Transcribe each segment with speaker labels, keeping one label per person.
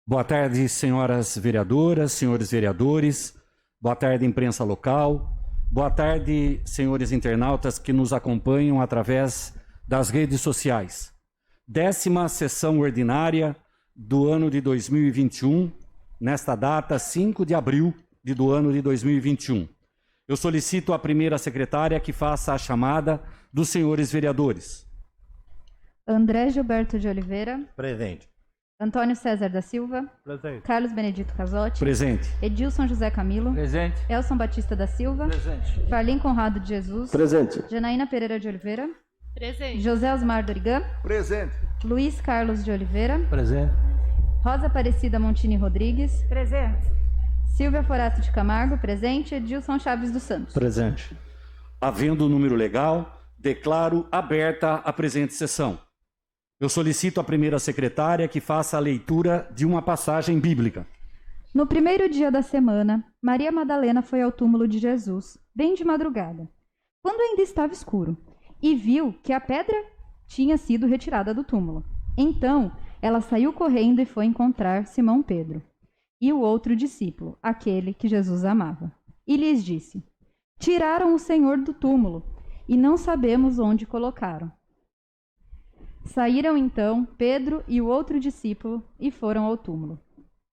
Speaker 1: Boa tarde, senhoras vereadoras, senhores vereadores. Boa tarde, imprensa local. Boa tarde, senhores internautas que nos acompanham através das redes sociais. 10ª sessão ordinária do ano de 2021, nesta data, 5 de abril do ano de 2021. Eu solicito à primeira secretária que faça a chamada dos senhores vereadores.
Speaker 2: André Gilberto de Oliveira.
Speaker 3: Presente.
Speaker 2: Antônio César da Silva.
Speaker 3: Presente.
Speaker 2: Carlos Benedito Casotti.
Speaker 1: Presente.
Speaker 2: Edilson José Camilo.
Speaker 4: Presente.
Speaker 2: Elson Batista da Silva.
Speaker 4: Presente.
Speaker 2: Farlim Conrado de Jesus.
Speaker 5: Presente.
Speaker 2: Janaína Pereira de Oliveira.
Speaker 6: Presente.
Speaker 2: José Osmar Dorigan.
Speaker 3: Presente.
Speaker 2: Luiz Carlos de Oliveira.
Speaker 4: Presente.
Speaker 2: Rosa Aparecida Montini Rodrigues.
Speaker 6: Presente.
Speaker 2: Silvia Forato de Camargo. Presente. Edilson Chaves dos Santos.
Speaker 5: Presente.
Speaker 1: Havendo o número legal, declaro aberta a presente sessão. Eu solicito à primeira secretária que faça a leitura de uma passagem bíblica.
Speaker 2: No primeiro dia da semana, Maria Madalena foi ao túmulo de Jesus, bem de madrugada, quando ainda estava escuro, e viu que a pedra tinha sido retirada do túmulo. Então, ela saiu correndo e foi encontrar Simão Pedro e o outro discípulo, aquele que Jesus amava. E lhes disse: Tiraram o Senhor do túmulo e não sabemos onde colocaram. Saíram então Pedro e o outro discípulo e foram ao túmulo.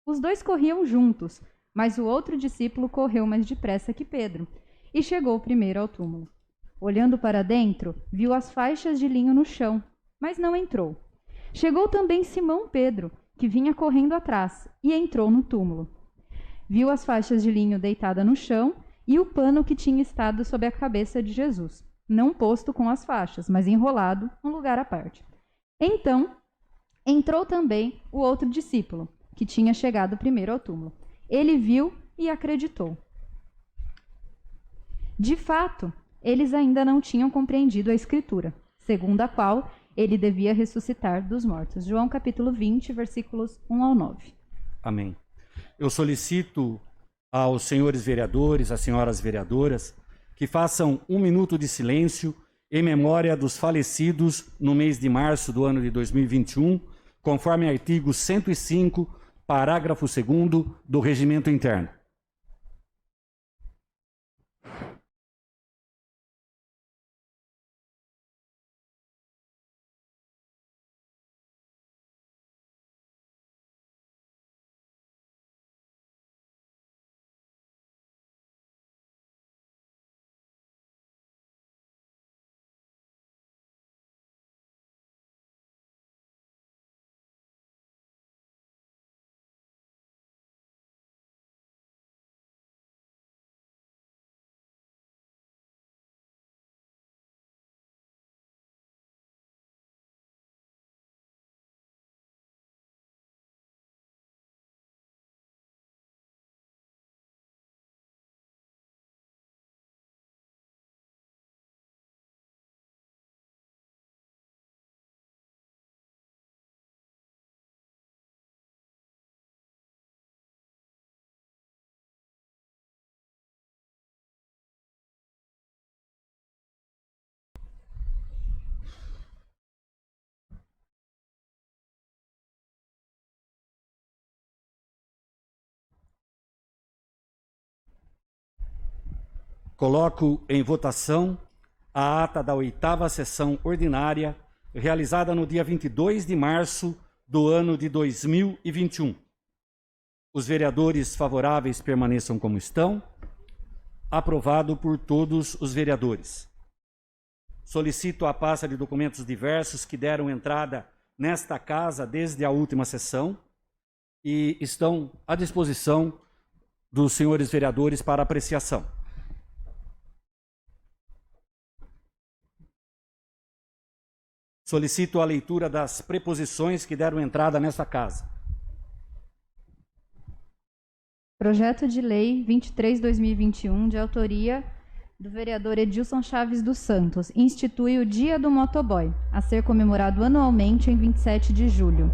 Speaker 2: Os dois corriam juntos, mas o outro discípulo correu mais depressa que Pedro e chegou primeiro ao túmulo. Olhando para dentro, viu as faixas de linho no chão, mas não entrou. Chegou também Simão Pedro, que vinha correndo atrás, e entrou no túmulo. Viu as faixas de linho deitada no chão e o pano que tinha estado sob a cabeça de Jesus, não posto com as faixas, mas enrolado num lugar à parte. Então, entrou também o outro discípulo, que tinha chegado primeiro ao túmulo. Ele viu e acreditou. De fato, eles ainda não tinham compreendido a Escritura, segundo a qual ele devia ressuscitar dos mortos. João capítulo 20, versículos 1 ao 9.
Speaker 1: Amém. Eu solicito aos senhores vereadores, às senhoras vereadoras, que façam 1 minuto de silêncio em memória dos falecidos no mês de março do ano de 2021, conforme artigo 105, parágrafo 2º do Regimento Interno. Coloco em votação a ata da 8ª sessão ordinária, realizada no dia 22 de março do ano de 2021. Os vereadores favoráveis permaneçam como estão. Aprovado por todos os vereadores. Solicito a pasta de documentos diversos que deram entrada nesta casa desde a última sessão e estão à disposição dos senhores vereadores para apreciação. Solicito a leitura das preposições que deram entrada nesta casa.
Speaker 2: Projeto de Lei 23/2021, de autoria do vereador Edilson Chaves dos Santos, institui o Dia do Motoboy, a ser comemorado anualmente em 27 de julho.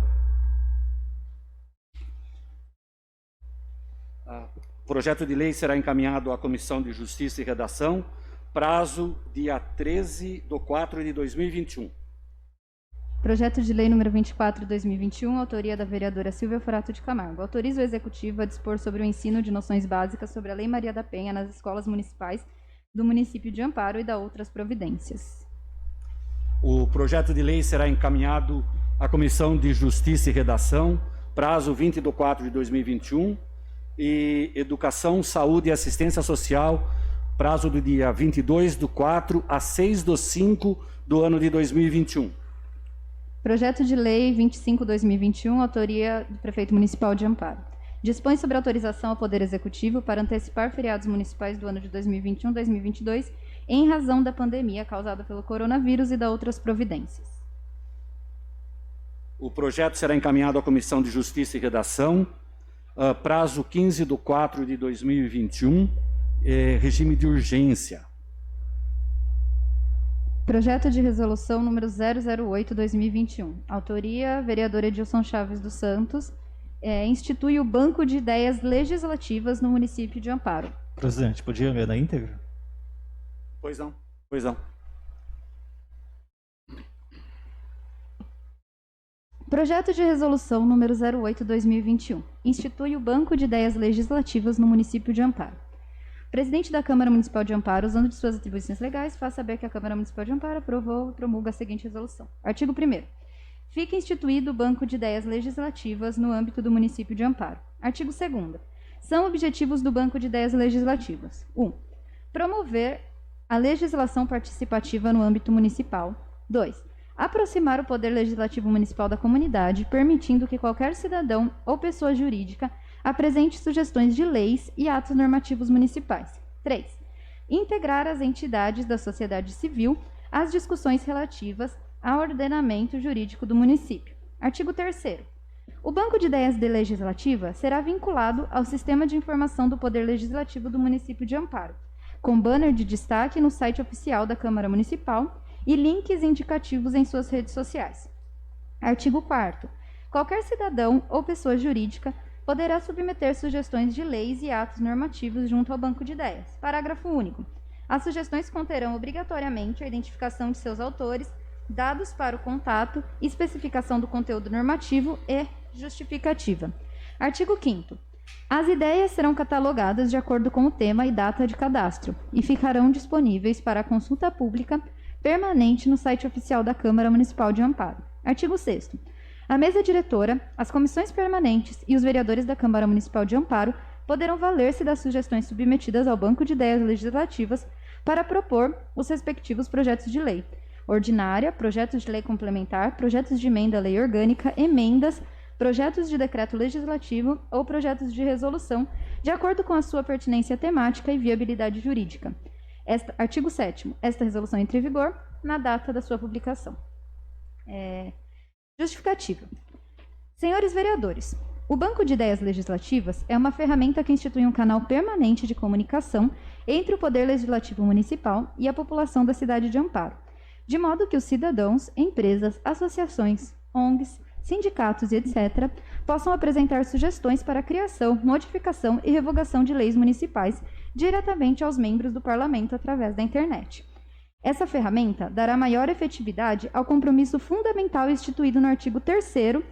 Speaker 1: O projeto de lei será encaminhado à Comissão de Justiça e Redação, prazo dia 13/4/2021.
Speaker 2: Projeto de Lei número 24/2021, autoria da vereadora Silvia Forato de Camargo. Autoriza o Executivo a dispor sobre o ensino de noções básicas sobre a Lei Maria da Penha nas escolas municipais do município de Amparo e da outras providências.
Speaker 1: O projeto de lei será encaminhado à Comissão de Justiça e Redação, prazo 20/4/2021, e Educação, Saúde e Assistência Social, prazo do dia 22/4 a 6/5 do ano de 2021.
Speaker 2: Projeto de Lei 25/2021, autoria do Prefeito Municipal de Amparo. Dispõe sobre autorização ao Poder Executivo para antecipar feriados municipais do ano de 2021 e 2022 em razão da pandemia causada pelo coronavírus e da outras providências.
Speaker 1: O projeto será encaminhado à Comissão de Justiça e Redação, prazo 15/4/2021, regime de urgência.
Speaker 2: Projeto de Resolução número 008/2021. Autoria, vereador Edilson Chaves dos Santos. Institui o Banco de Ideias Legislativas no município de Amparo.
Speaker 3: Presidente, podia ler na íntegra?
Speaker 1: Pois não, pois não.
Speaker 2: Projeto de Resolução número 08/2021. Institui o Banco de Ideias Legislativas no município de Amparo. O presidente da Câmara Municipal de Amparo, usando de suas atribuições legais, faz saber que a Câmara Municipal de Amparo aprovou e promulga a seguinte resolução. Artigo 1º. Fica instituído o Banco de Ideias Legislativas no âmbito do município de Amparo. Artigo 2º. São objetivos do Banco de Ideias Legislativas. 1. Promover a legislação participativa no âmbito municipal. 2. Aproximar o poder legislativo municipal da comunidade, permitindo que qualquer cidadão ou pessoa jurídica apresente sugestões de leis e atos normativos municipais. 3. Integrar as entidades da sociedade civil às discussões relativas ao ordenamento jurídico do município. Artigo 3º. O Banco de Ideias Legislativa será vinculado ao Sistema de Informação do Poder Legislativo do município de Amparo, com banner de destaque no site oficial da Câmara Municipal e links indicativos em suas redes sociais. Artigo 4º. Qualquer cidadão ou pessoa jurídica poderá submeter sugestões de leis e atos normativos junto ao Banco de Ideias. Parágrafo único. As sugestões conterão obrigatoriamente a identificação de seus autores, dados para o contato, especificação do conteúdo normativo e justificativa. Artigo 5º. As ideias serão catalogadas de acordo com o tema e data de cadastro e ficarão disponíveis para consulta pública permanente no site oficial da Câmara Municipal de Amparo. Artigo 6º. A mesa diretora, as comissões permanentes e os vereadores da Câmara Municipal de Amparo poderão valer-se das sugestões submetidas ao Banco de Ideias Legislativas para propor os respectivos projetos de lei ordinária, projetos de lei complementar, projetos de emenda à lei orgânica, emendas, projetos de decreto legislativo ou projetos de resolução, de acordo com a sua pertinência temática e viabilidade jurídica. Artigo 7º. Esta resolução entra em vigor na data da sua publicação. Justificativa. Senhores vereadores, o Banco de Ideias Legislativas é uma ferramenta que institui um canal permanente de comunicação entre o Poder Legislativo Municipal e a população da cidade de Amparo, de modo que os cidadãos, empresas, associações, ONGs, sindicatos e etc., possam apresentar sugestões para a criação, modificação e revogação de leis municipais diretamente aos membros do Parlamento através da internet. Essa ferramenta dará maior efetividade ao compromisso fundamental instituído no artigo 3º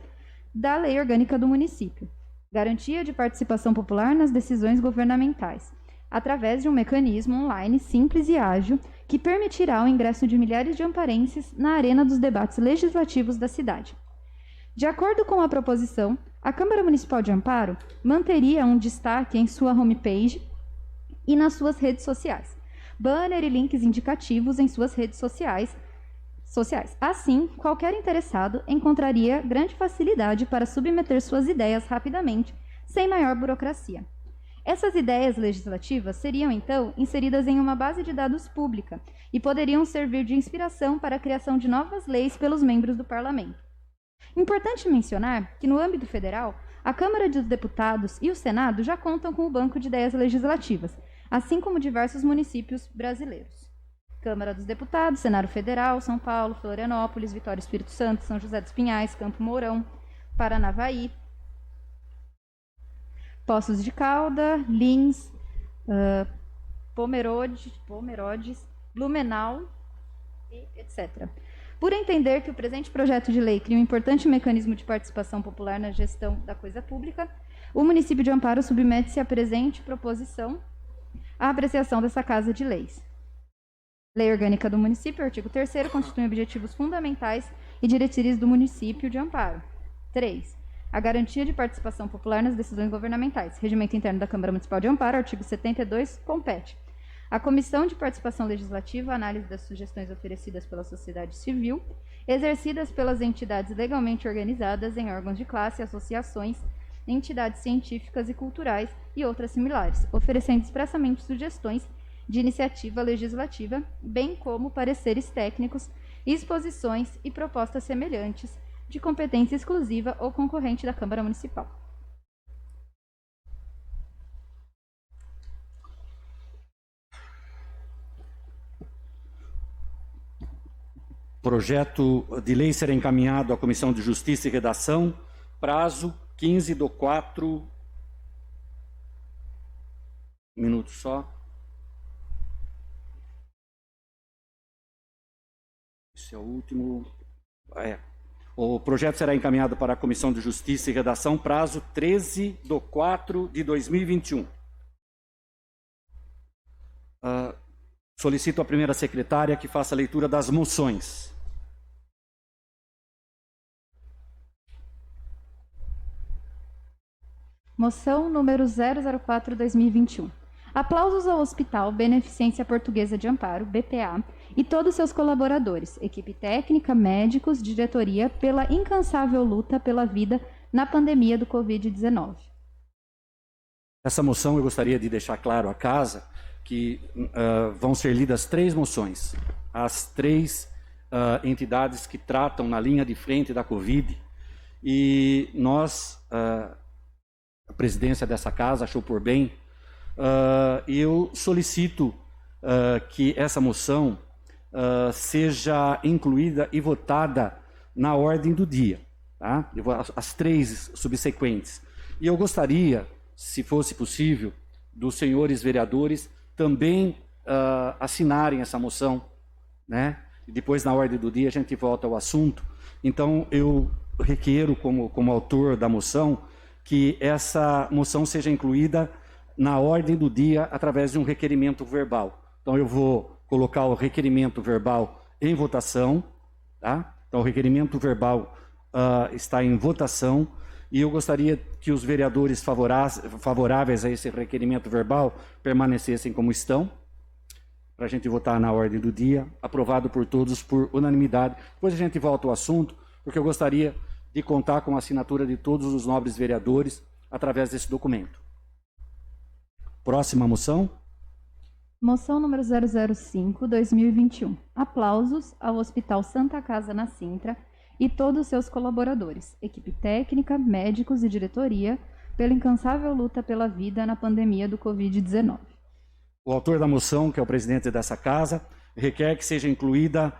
Speaker 2: da Lei Orgânica do Município, garantia de participação popular nas decisões governamentais, através de um mecanismo online simples e ágil que permitirá o ingresso de milhares de amparenses na arena dos debates legislativos da cidade. De acordo com a proposição, a Câmara Municipal de Amparo manteria um destaque em sua homepage e nas suas redes sociais, banner e links indicativos em suas redes sociais sociais. Assim, qualquer interessado encontraria grande facilidade para submeter suas ideias rapidamente, sem maior burocracia. Essas ideias legislativas seriam, então, inseridas em uma base de dados pública e poderiam servir de inspiração para a criação de novas leis pelos membros do Parlamento. Importante mencionar que, no âmbito federal, a Câmara dos Deputados e o Senado já contam com o Banco de Ideias Legislativas, assim como diversos municípios brasileiros. Câmara dos Deputados, Senado Federal, São Paulo, Florianópolis, Vitória, Espírito Santo, São José dos Pinhais, Campo Mourão, Paranavaí, Poços de Calda, Lins, Pomerodes, Blumenau, etc. Por entender que o presente projeto de lei cria um importante mecanismo de participação popular na gestão da coisa pública, o município de Amparo submete-se à presente proposição à apreciação dessa Casa de Leis. Lei Orgânica do Município, artigo 3º, constitui objetivos fundamentais e diretrizes do município de Amparo. 3. A garantia de participação popular nas decisões governamentais. Regimento interno da Câmara Municipal de Amparo, artigo 72, compete a Comissão de Participação Legislativa, a análise das sugestões oferecidas pela sociedade civil, exercidas pelas entidades legalmente organizadas em órgãos de classe, associações, entidades científicas e culturais e outras similares, oferecendo expressamente sugestões de iniciativa legislativa, bem como pareceres técnicos, exposições e propostas semelhantes, de competência exclusiva ou concorrente da Câmara Municipal.
Speaker 1: Projeto de lei será encaminhado à Comissão de Justiça e Redação, prazo 15/4. Um minuto só. Esse é o último. O projeto será encaminhado para a Comissão de Justiça e Redação, prazo 13/4/2021. Solicito à primeira secretária que faça a leitura das moções.
Speaker 2: Moção número 004/2021. Aplausos ao Hospital Beneficência Portuguesa de Amparo, BPA, e todos seus colaboradores, equipe técnica, médicos, diretoria, pela incansável luta pela vida na pandemia do Covid-19.
Speaker 1: Essa moção eu gostaria de deixar claro à casa que vão ser lidas 3 moções. As 3 entidades que tratam na linha de frente da Covid. E nós, a presidência dessa casa, achou por bem, eu solicito que essa moção seja incluída e votada na ordem do dia, tá? As 3 subsequentes. E eu gostaria, se fosse possível, dos senhores vereadores também assinarem essa moção, né? E depois, na ordem do dia, a gente volta ao assunto. Então, eu requeiro, como autor da moção, que essa moção seja incluída na ordem do dia através de um requerimento verbal. Então, eu vou colocar o requerimento verbal em votação, tá? Então, o requerimento verbal está em votação e eu gostaria que os vereadores favoráveis a esse requerimento verbal permanecessem como estão, para a gente votar na ordem do dia, aprovado por todos por unanimidade. Depois a gente volta ao assunto, porque eu gostaria de contar com a assinatura de todos os nobres vereadores através desse documento. Próxima moção.
Speaker 2: Moção número 005/2021. Aplausos ao Hospital Santa Casa na Sintra e todos os seus colaboradores, equipe técnica, médicos e diretoria, pela incansável luta pela vida na pandemia do Covid-19.
Speaker 1: O autor da moção, que é o presidente dessa casa, requer que seja incluída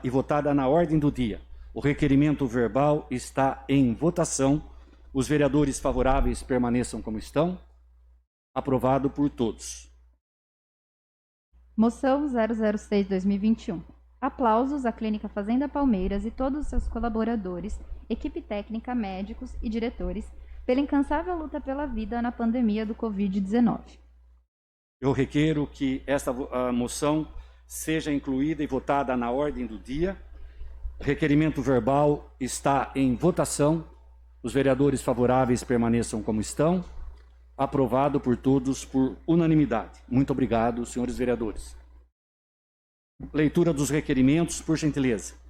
Speaker 1: e votada na ordem do dia. O requerimento verbal está em votação. Os vereadores favoráveis permaneçam como estão. Aprovado por todos.
Speaker 2: Moção 006/2021. Aplausos à Clínica Fazenda Palmeiras e todos os seus colaboradores, equipe técnica, médicos e diretores, pela incansável luta pela vida na pandemia do Covid-19.
Speaker 1: Eu requeiro que esta moção seja incluída e votada na ordem do dia. O requerimento verbal está em votação. Os vereadores favoráveis permaneçam como estão. Aprovado por todos por unanimidade. Muito obrigado, senhores vereadores. Leitura dos requerimentos, por gentileza.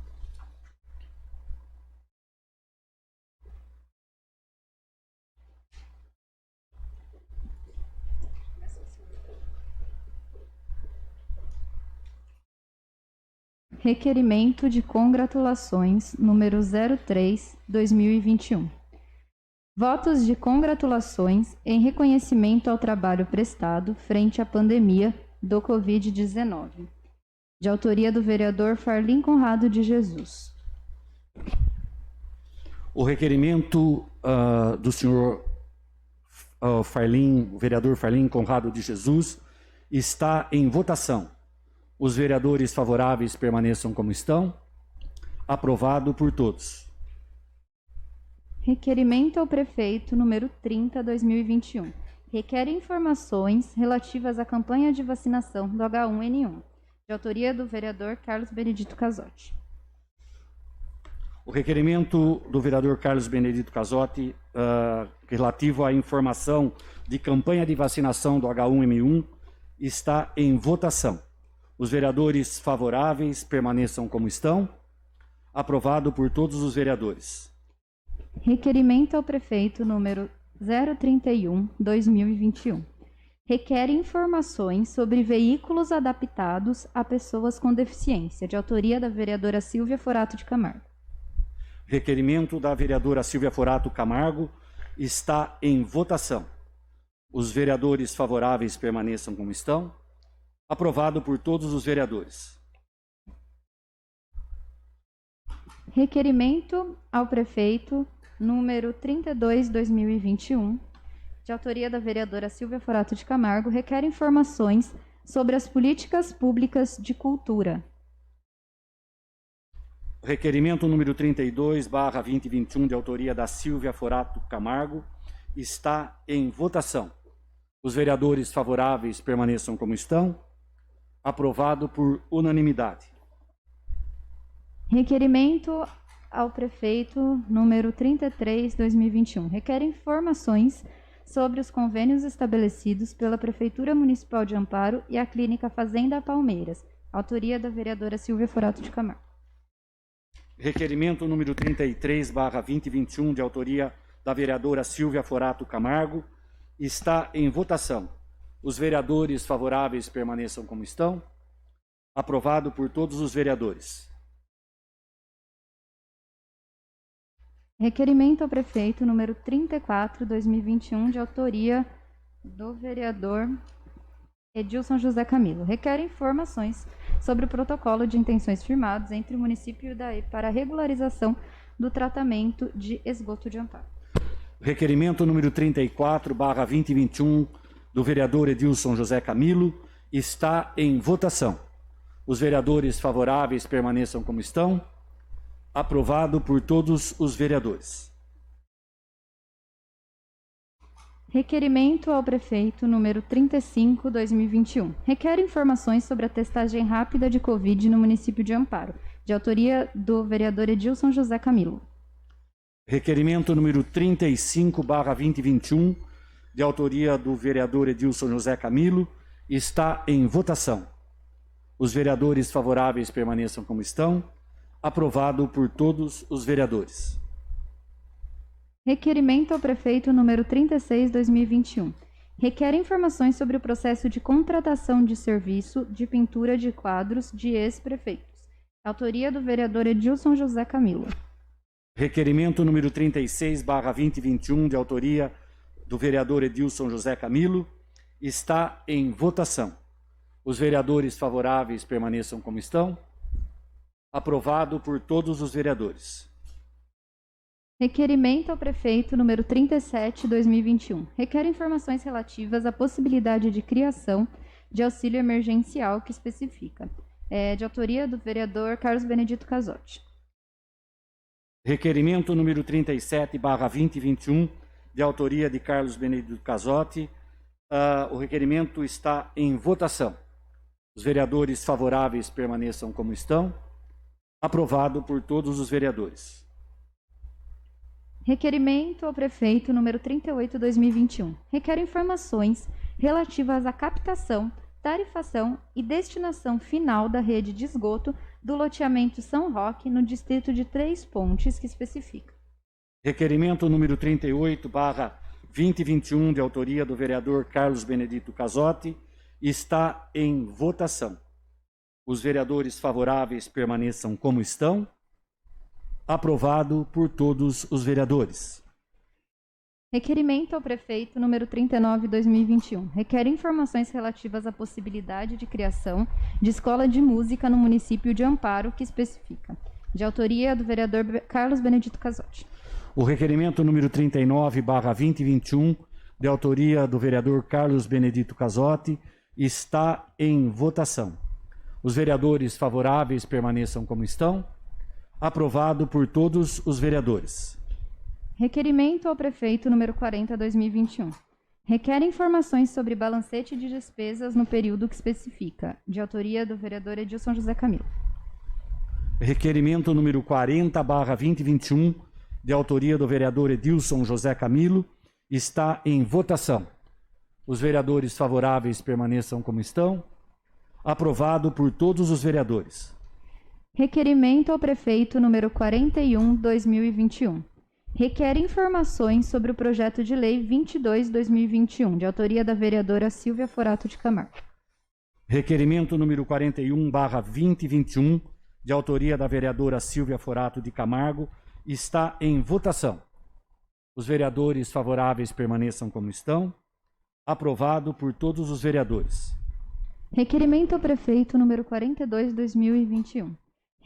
Speaker 2: Requerimento de congratulações número 03/2021. Votos de congratulações em reconhecimento ao trabalho prestado frente à pandemia do Covid-19. De autoria do vereador Farlim Conrado de Jesus.
Speaker 1: O requerimento do senhor vereador Farlim Conrado de Jesus, está em votação. Os vereadores favoráveis permaneçam como estão. Aprovado por todos.
Speaker 2: Requerimento ao prefeito número 30/2021. Requer informações relativas à campanha de vacinação do H1N1. De autoria do vereador Carlos Benedito Casotti.
Speaker 1: O requerimento do vereador Carlos Benedito Casotti, relativo à informação de campanha de vacinação do H1N1, está em votação. Os vereadores favoráveis permaneçam como estão. Aprovado por todos os vereadores.
Speaker 2: Requerimento ao prefeito número 031/2021. Requer informações sobre veículos adaptados a pessoas com deficiência, de autoria da vereadora Silvia Forato de Camargo.
Speaker 1: Requerimento da vereadora Silvia Forato Camargo está em votação. Os vereadores favoráveis permaneçam como estão. Aprovado por todos os vereadores.
Speaker 2: Requerimento ao prefeito número 32/2021, de autoria da vereadora Silvia Forato de Camargo, requer informações sobre as políticas públicas de cultura.
Speaker 1: Requerimento número 32/2021, de autoria da Silvia Forato Camargo, está em votação. Os vereadores favoráveis permaneçam como estão. Aprovado por unanimidade.
Speaker 2: Requerimento ao prefeito número 33/2021. Requer informações sobre os convênios estabelecidos pela Prefeitura Municipal de Amparo e a Clínica Fazenda Palmeiras. Autoria da vereadora Silvia Forato de Camargo.
Speaker 1: Requerimento número 33/2021, de autoria da vereadora Silvia Forato Camargo, está em votação. Os vereadores favoráveis permaneçam como estão. Aprovado por todos os vereadores.
Speaker 2: Requerimento ao prefeito número 34/2021, de autoria do vereador Edilson José Camilo. Requer informações sobre o protocolo de intenções firmados entre o município e o DAE para a regularização do tratamento de esgoto de Amparo.
Speaker 1: Requerimento número 34/2021, do vereador Edilson José Camilo, está em votação. Os vereadores favoráveis permaneçam como estão. Aprovado por todos os vereadores.
Speaker 2: Requerimento ao prefeito número 35/2021. Requer informações sobre a testagem rápida de Covid no município de Amparo, de autoria do vereador Edilson José Camilo.
Speaker 1: Requerimento número 35/2021, de autoria do vereador Edilson José Camilo, está em votação. Os vereadores favoráveis permaneçam como estão. Aprovado por todos os vereadores.
Speaker 2: Requerimento ao prefeito número 36/2021. Requer informações sobre o processo de contratação de serviço de pintura de quadros de ex-prefeitos. Autoria do vereador Edilson José Camilo.
Speaker 1: Requerimento número 36/2021, de autoria do vereador Edilson José Camilo, está em votação. Os vereadores favoráveis permaneçam como estão. Aprovado por todos os vereadores.
Speaker 2: Requerimento ao prefeito número 37/2021. Requer informações relativas à possibilidade de criação de auxílio emergencial que especifica. De autoria do vereador Carlos Benedito Casotti.
Speaker 1: Requerimento número 37/2021, de autoria de Carlos Benedito Casotti. O requerimento está em votação. Os vereadores favoráveis permaneçam como estão. Aprovado por todos os vereadores.
Speaker 2: Requerimento ao prefeito número 38/2021. Requer informações relativas à captação tarifação e destinação final da rede de esgoto do loteamento São Roque, no distrito de Três Pontes, que especifica.
Speaker 1: Requerimento número 38/2021, de autoria do vereador Carlos Benedito Casotti, está em votação. Os vereadores favoráveis permaneçam como estão. Aprovado por todos os vereadores.
Speaker 2: Requerimento ao prefeito número 39/2021. Requer informações relativas à possibilidade de criação de escola de música no município de Amparo, que especifica. De autoria do vereador Carlos Benedito Casotti.
Speaker 1: O requerimento número 39/2021, de autoria do vereador Carlos Benedito Casotti, está em votação. Os vereadores favoráveis permaneçam como estão. Aprovado por todos os vereadores.
Speaker 2: Requerimento ao prefeito número 40/2021. Requer informações sobre balancete de despesas no período que especifica. De autoria do vereador Edilson José Camilo.
Speaker 1: Requerimento número 40/2021, de autoria do vereador Edilson José Camilo, está em votação. Os vereadores favoráveis permaneçam como estão. Aprovado por todos os vereadores.
Speaker 2: Requerimento ao prefeito número 41/2021. Requer informações sobre o projeto de lei 22/2021, de autoria da vereadora Silvia Forato de Camargo.
Speaker 1: Requerimento número 41/2021, de autoria da vereadora Silvia Forato de Camargo, está em votação. Os vereadores favoráveis permaneçam como estão. Aprovado por todos os vereadores.
Speaker 2: Requerimento ao prefeito número 42/2021.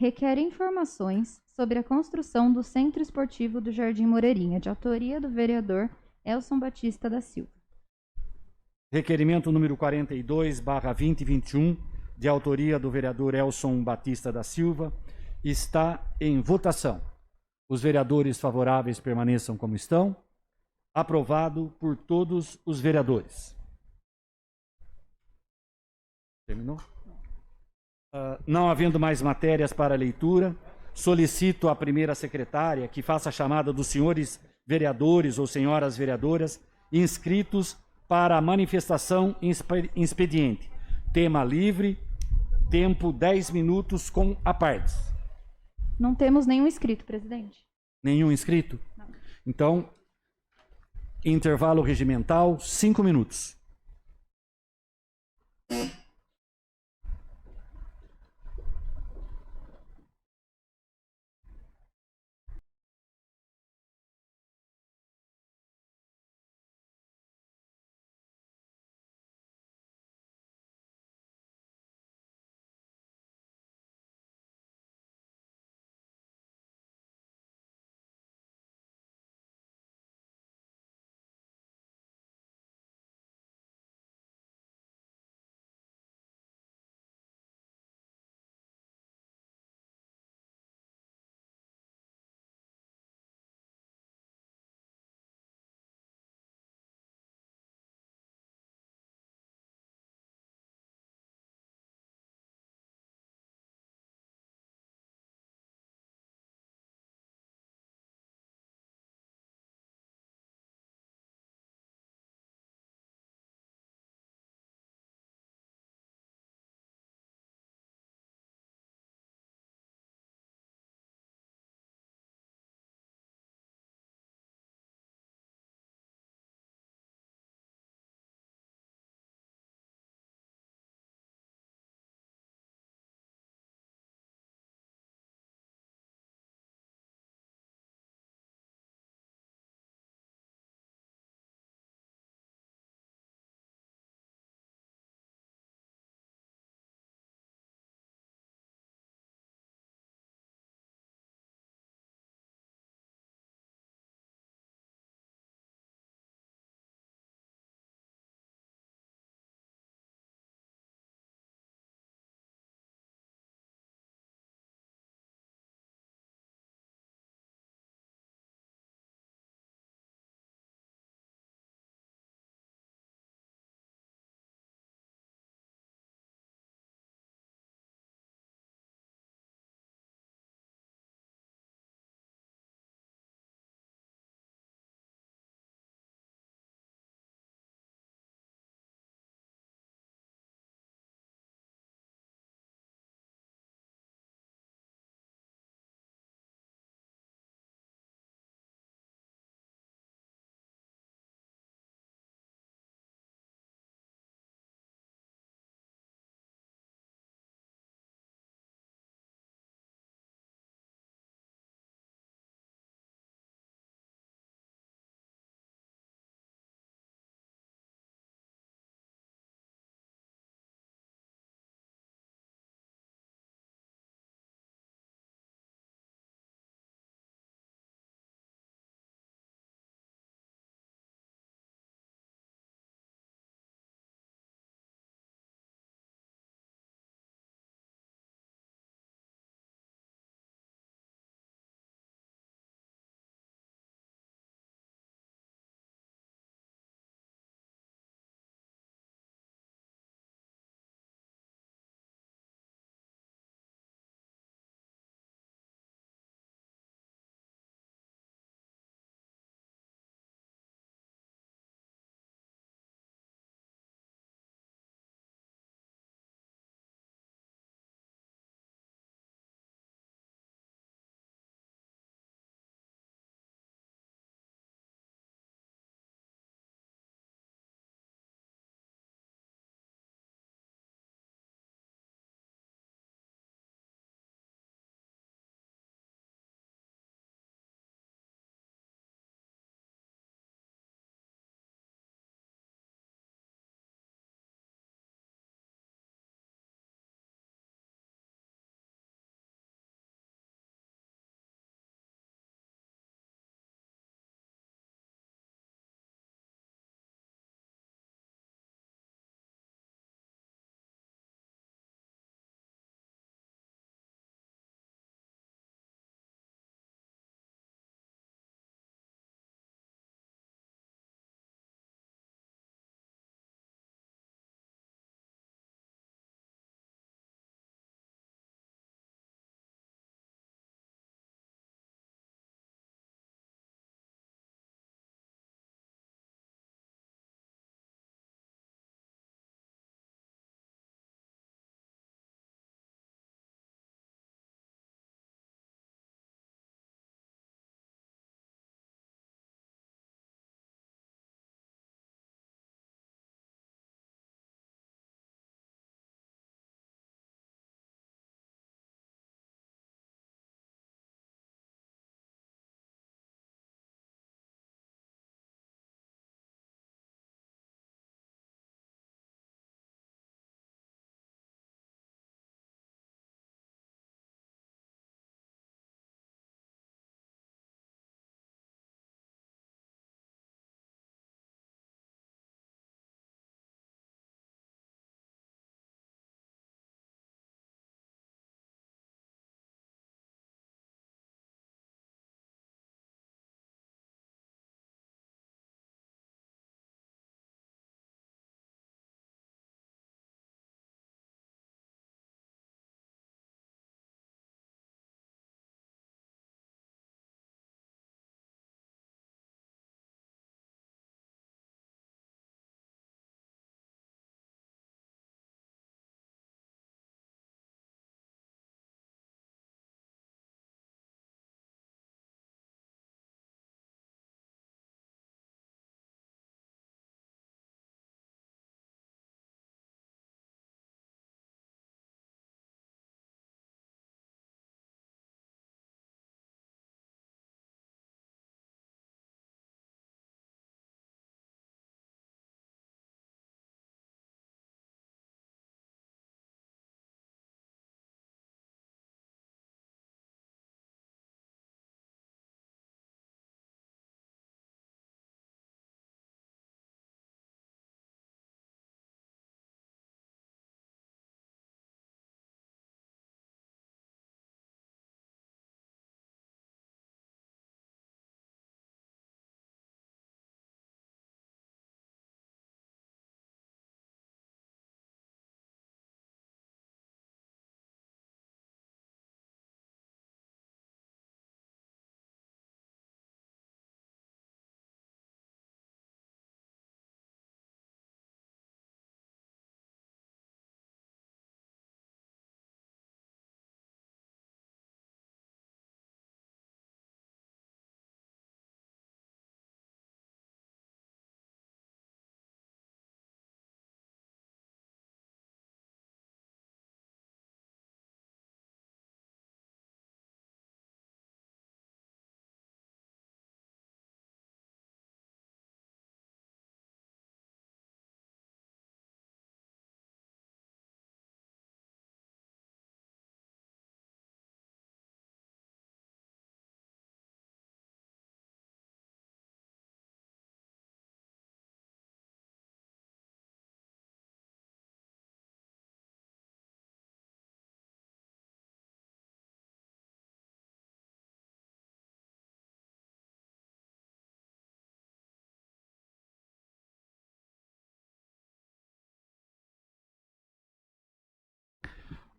Speaker 2: Requer informações sobre a construção do Centro Esportivo do Jardim Moreirinha, de autoria do vereador Elson Batista da Silva.
Speaker 1: Requerimento número 42/2021, de autoria do vereador Elson Batista da Silva, está em votação. Os vereadores favoráveis permaneçam como estão. Aprovado por todos os vereadores. Terminou? Não havendo mais matérias para leitura, solicito à primeira secretária que faça a chamada dos senhores vereadores ou senhoras vereadoras inscritos para a manifestação em expediente. Tema livre, tempo 10 minutos com apartes.
Speaker 2: Não temos nenhum inscrito, presidente.
Speaker 1: Nenhum inscrito?
Speaker 2: Não.
Speaker 1: Então, intervalo regimental, 5 minutos.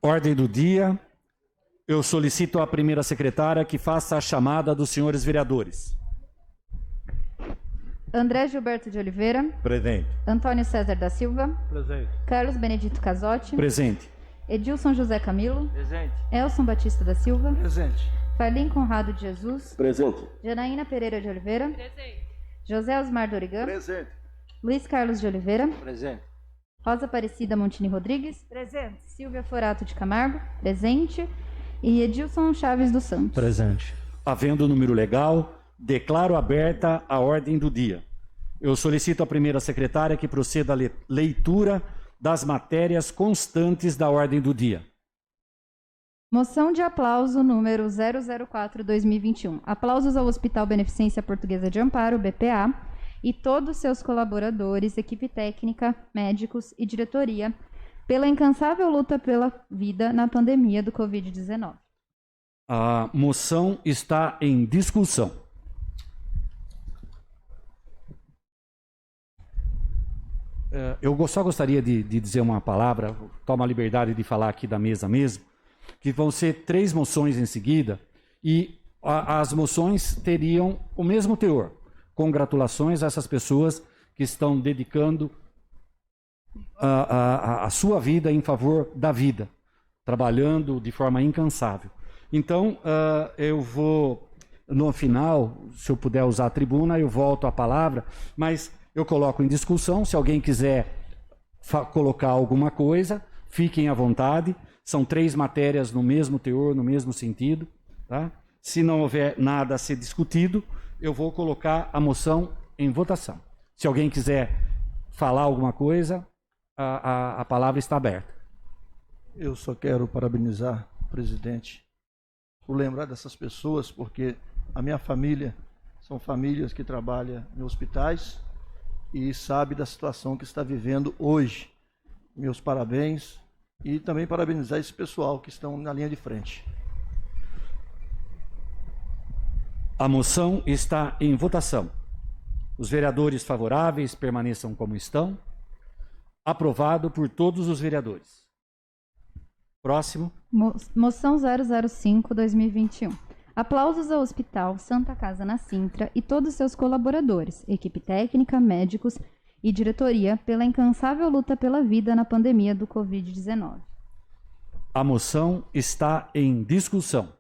Speaker 1: Ordem do dia. Eu solicito à primeira secretária que faça a chamada dos senhores vereadores.
Speaker 2: André Gilberto de Oliveira.
Speaker 4: Presente.
Speaker 2: Antônio César da Silva.
Speaker 3: Presente.
Speaker 2: Carlos Benedito Casotti.
Speaker 1: Presente.
Speaker 2: Edilson José Camilo.
Speaker 3: Presente.
Speaker 2: Elson Batista da Silva.
Speaker 3: Presente.
Speaker 2: Farlim Conrado de Jesus.
Speaker 4: Presente.
Speaker 2: Janaína Pereira de Oliveira.
Speaker 5: Presente.
Speaker 2: José Osmar Dorigan.
Speaker 4: Presente.
Speaker 2: Luiz Carlos de Oliveira.
Speaker 3: Presente.
Speaker 2: Rosa Aparecida Montini Rodrigues.
Speaker 5: Presente.
Speaker 2: Silvia Forato de Camargo. Presente. E Edilson Chaves dos Santos.
Speaker 3: Presente.
Speaker 1: Havendo o número legal, declaro aberta a ordem do dia. Eu solicito à primeira secretária que proceda à leitura das matérias constantes da ordem do dia.
Speaker 2: Moção de aplauso número 004/2021. Aplausos ao Hospital Beneficência Portuguesa de Amparo, BPA, e todos seus colaboradores, equipe técnica, médicos e diretoria, pela incansável luta pela vida na pandemia do Covid-19.
Speaker 1: A moção está em discussão. Eu só gostaria de dizer uma palavra, tomo a liberdade de falar aqui da mesa mesmo, que vão ser 3 moções em seguida e as moções teriam o mesmo teor. Congratulações a essas pessoas que estão dedicando a sua vida em favor da vida, trabalhando de forma incansável. Então, eu vou, no final, se eu puder usar a tribuna, eu volto a palavra, mas eu coloco em discussão. Se alguém quiser colocar alguma coisa, fiquem à vontade. São 3 matérias no mesmo teor, no mesmo sentido. Tá? Se não houver nada a ser discutido, eu vou colocar a moção em votação. Se alguém quiser falar alguma coisa, a palavra está aberta.
Speaker 6: Eu só quero parabenizar o presidente por lembrar dessas pessoas, porque a minha família são famílias que trabalham em hospitais e sabe da situação que está vivendo hoje. Meus parabéns e também parabenizar esse pessoal que estão na linha de frente.
Speaker 1: A moção está em votação. Os vereadores favoráveis permaneçam como estão. Aprovado por todos os vereadores. Próximo.
Speaker 2: Moção 005/2021. Aplausos ao Hospital Santa Casa na Sintra e todos seus colaboradores, equipe técnica, médicos e diretoria, pela incansável luta pela vida na pandemia do Covid-19.
Speaker 1: A moção está em discussão.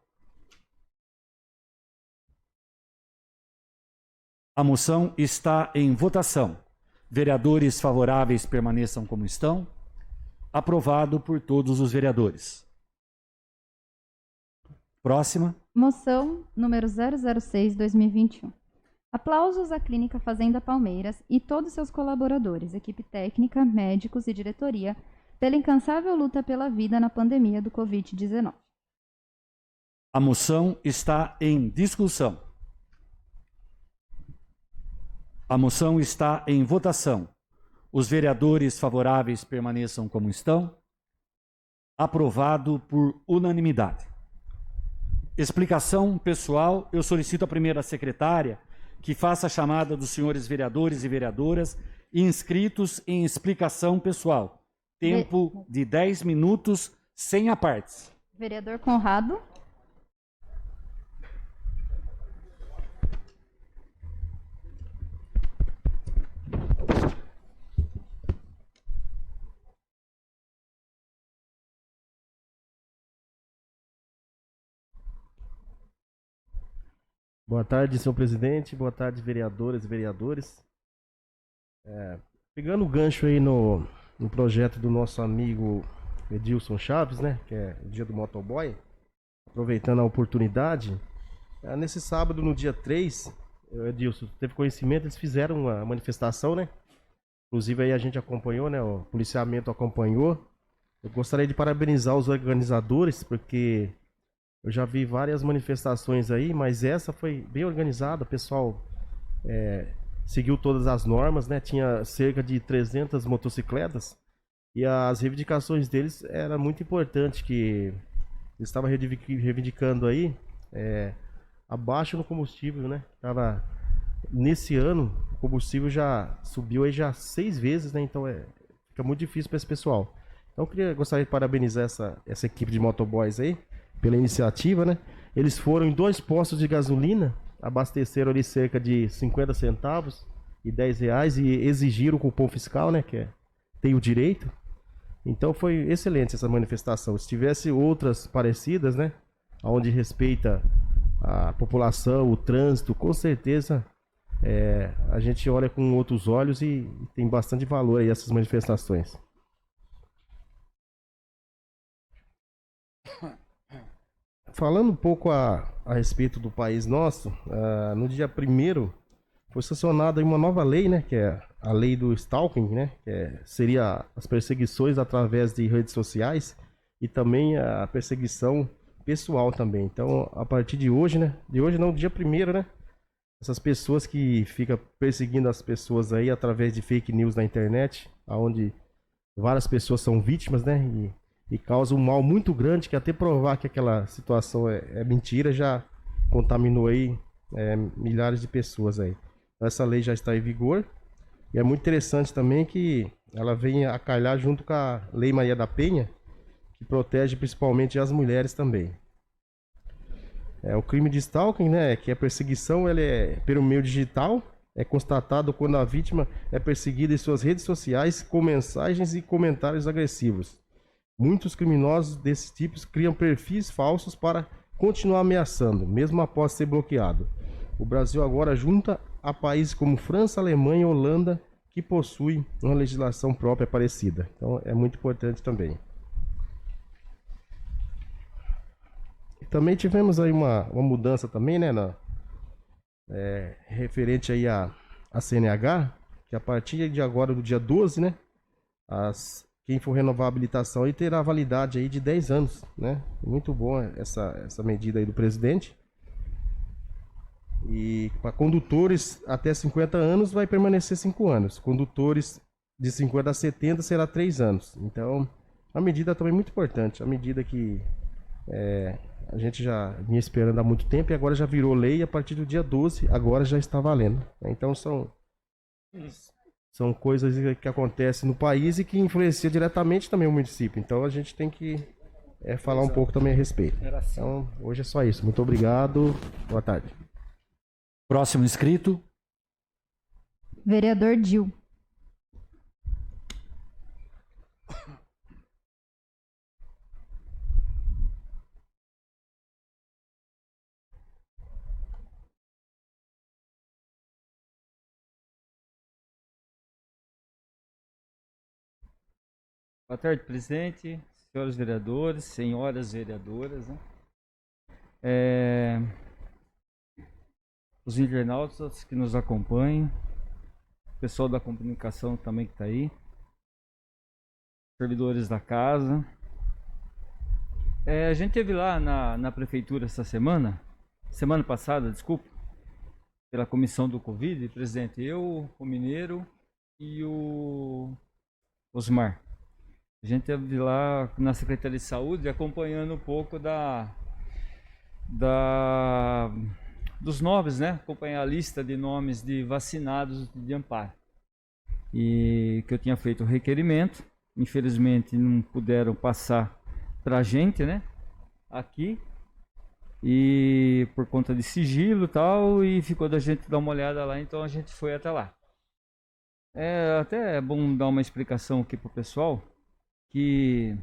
Speaker 1: A moção está em votação. Vereadores favoráveis permaneçam como estão. Aprovado por todos os vereadores. Próxima.
Speaker 2: Moção número 006/2021. Aplausos à Clínica Fazenda Palmeiras e todos seus colaboradores, equipe técnica, médicos e diretoria, pela incansável luta pela vida na pandemia do Covid-19.
Speaker 1: A moção está em discussão. A moção está em votação. Os vereadores favoráveis permaneçam como estão. Aprovado por unanimidade. Explicação pessoal. Eu solicito à primeira secretária que faça a chamada dos senhores vereadores e vereadoras inscritos em explicação pessoal. Tempo de 10 minutos, sem apartes.
Speaker 2: Vereador Conrado.
Speaker 7: Boa tarde, senhor presidente. Boa tarde, vereadoras e vereadores. Pegando o gancho aí no projeto do nosso amigo Edilson Chaves, né, que é o dia do motoboy, aproveitando a oportunidade, nesse sábado, no dia 3, Edilson, teve conhecimento, eles fizeram uma manifestação, né? Inclusive aí a gente acompanhou, né, o policiamento acompanhou. Eu gostaria de parabenizar os organizadores, porque eu já vi várias manifestações aí, mas essa foi bem organizada, o pessoal seguiu todas as normas, né? Tinha cerca de 300 motocicletas e as reivindicações deles era muito importante, que eles estavam reivindicando aí abaixo no combustível, né? Nesse ano o combustível já subiu aí já 6 vezes, né? Então fica muito difícil para esse pessoal. Então gostaria de parabenizar essa equipe de motoboys aí pela iniciativa, né? Eles foram em 2 postos de gasolina, abasteceram ali cerca de 50 centavos e R$10 e exigiram o cupom fiscal, né? Tem o direito. Então foi excelente essa manifestação. Se tivesse outras parecidas, né? Onde respeita a população, o trânsito, com certeza a gente olha com outros olhos e tem bastante valor aí essas manifestações. Falando um pouco a respeito do país nosso, no dia 1º foi sancionada uma nova lei, né, que é a lei do stalking, né, seria as perseguições através de redes sociais e também a perseguição pessoal também. Então, a partir de hoje, né, dia 1º, né, essas pessoas que ficam perseguindo as pessoas aí através de fake news na internet, onde várias pessoas são vítimas, né, e causa um mal muito grande, que até provar que aquela situação é mentira, já contaminou aí milhares de pessoas aí. Então, essa lei já está em vigor, e é muito interessante também que ela vem a calhar junto com a Lei Maria da Penha, que protege principalmente as mulheres também. O crime de stalking, né, que a perseguição ela é pelo meio digital, é constatado quando a vítima é perseguida em suas redes sociais com mensagens e comentários agressivos. Muitos criminosos desses tipos criam perfis falsos para continuar ameaçando, mesmo após ser bloqueado. O Brasil agora junta a países como França, Alemanha e Holanda, que possuem uma legislação própria parecida. Então é muito importante também. E também tivemos aí uma mudança também, né, referente aí a CNH, que a partir de agora, do dia 12, né, quem for renovar a habilitação aí terá validade aí de 10 anos, né? Muito bom essa medida aí do presidente. E para condutores até 50 anos vai permanecer 5 anos. Condutores de 50 a 70 será 3 anos. Então, a medida também é muito importante. A medida que a gente já vinha esperando há muito tempo e agora já virou lei, e a partir do dia 12 agora já está valendo. Então são coisas que acontecem no país e que influenciam diretamente também o município. Então a gente tem que falar um pouco também a respeito. Então hoje é só isso. Muito obrigado. Boa tarde.
Speaker 1: Próximo inscrito.
Speaker 2: Vereador Dil.
Speaker 4: Boa tarde, presidente, senhores vereadores, senhoras vereadoras, né? Os internautas que nos acompanham, o pessoal da comunicação também que está aí, servidores da casa. A gente esteve lá na prefeitura essa semana passada, desculpa, pela comissão do Covid, presidente, eu, o Mineiro e o Osmar. A gente esteve lá na Secretaria de Saúde acompanhando um pouco dos nomes, né? Acompanhar a lista de nomes de vacinados de Amparo. E que eu tinha feito o requerimento. Infelizmente não puderam passar para a gente, né? Aqui. E por conta de sigilo e tal, e ficou da gente dar uma olhada lá, então a gente foi até lá. Até é bom dar uma explicação aqui pro pessoal. Que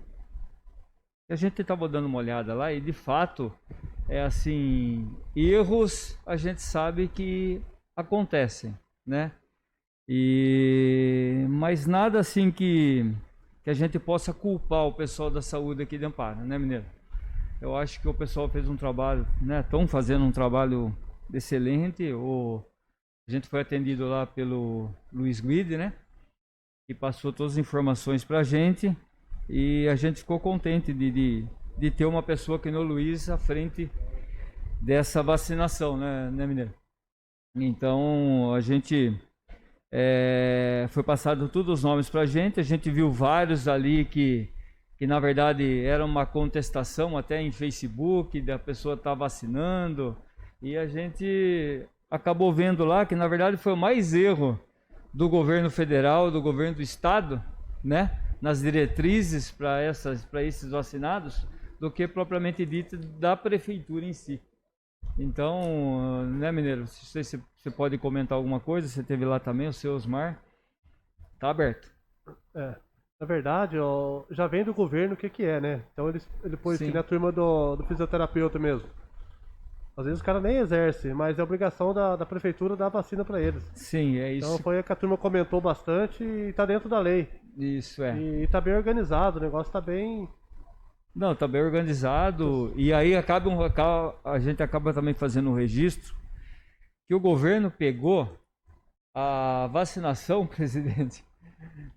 Speaker 4: a gente estava dando uma olhada lá e de fato assim, erros a gente sabe que acontecem, né? Mas nada assim que a gente possa culpar o pessoal da saúde aqui de Amparo, né, Mineiro? Eu acho que o pessoal fez um trabalho, né? Estão fazendo um trabalho excelente. A gente foi atendido lá pelo Luiz Guide, né? Que passou todas as informações para a gente. E a gente ficou contente de ter uma pessoa que no Luiz à frente dessa vacinação, né Mineiro? Então a gente foi passado todos os nomes para a gente viu vários ali que na verdade era uma contestação até em Facebook, da pessoa estar vacinando, e a gente acabou vendo lá que na verdade foi mais erro do governo federal, do governo do estado, né? nas diretrizes para esses vacinados do que propriamente dito da prefeitura em si. Então, né, Mineiro, não sei se você pode comentar alguma coisa, você teve lá também, o seu Osmar, tá aberto.
Speaker 5: Na verdade, já vem do governo o que é, né? Então ele pôs
Speaker 4: Sim.
Speaker 5: aqui na turma do fisioterapeuta mesmo. Às vezes os caras nem exercem, mas é obrigação da prefeitura dar vacina para eles.
Speaker 4: Sim, é isso.
Speaker 5: Então foi que a turma comentou bastante e tá dentro da lei.
Speaker 4: Isso, é.
Speaker 5: E tá bem organizado, o negócio tá bem...
Speaker 4: Não, tá bem organizado. E aí a gente acaba também fazendo um registro que o governo pegou a vacinação, presidente,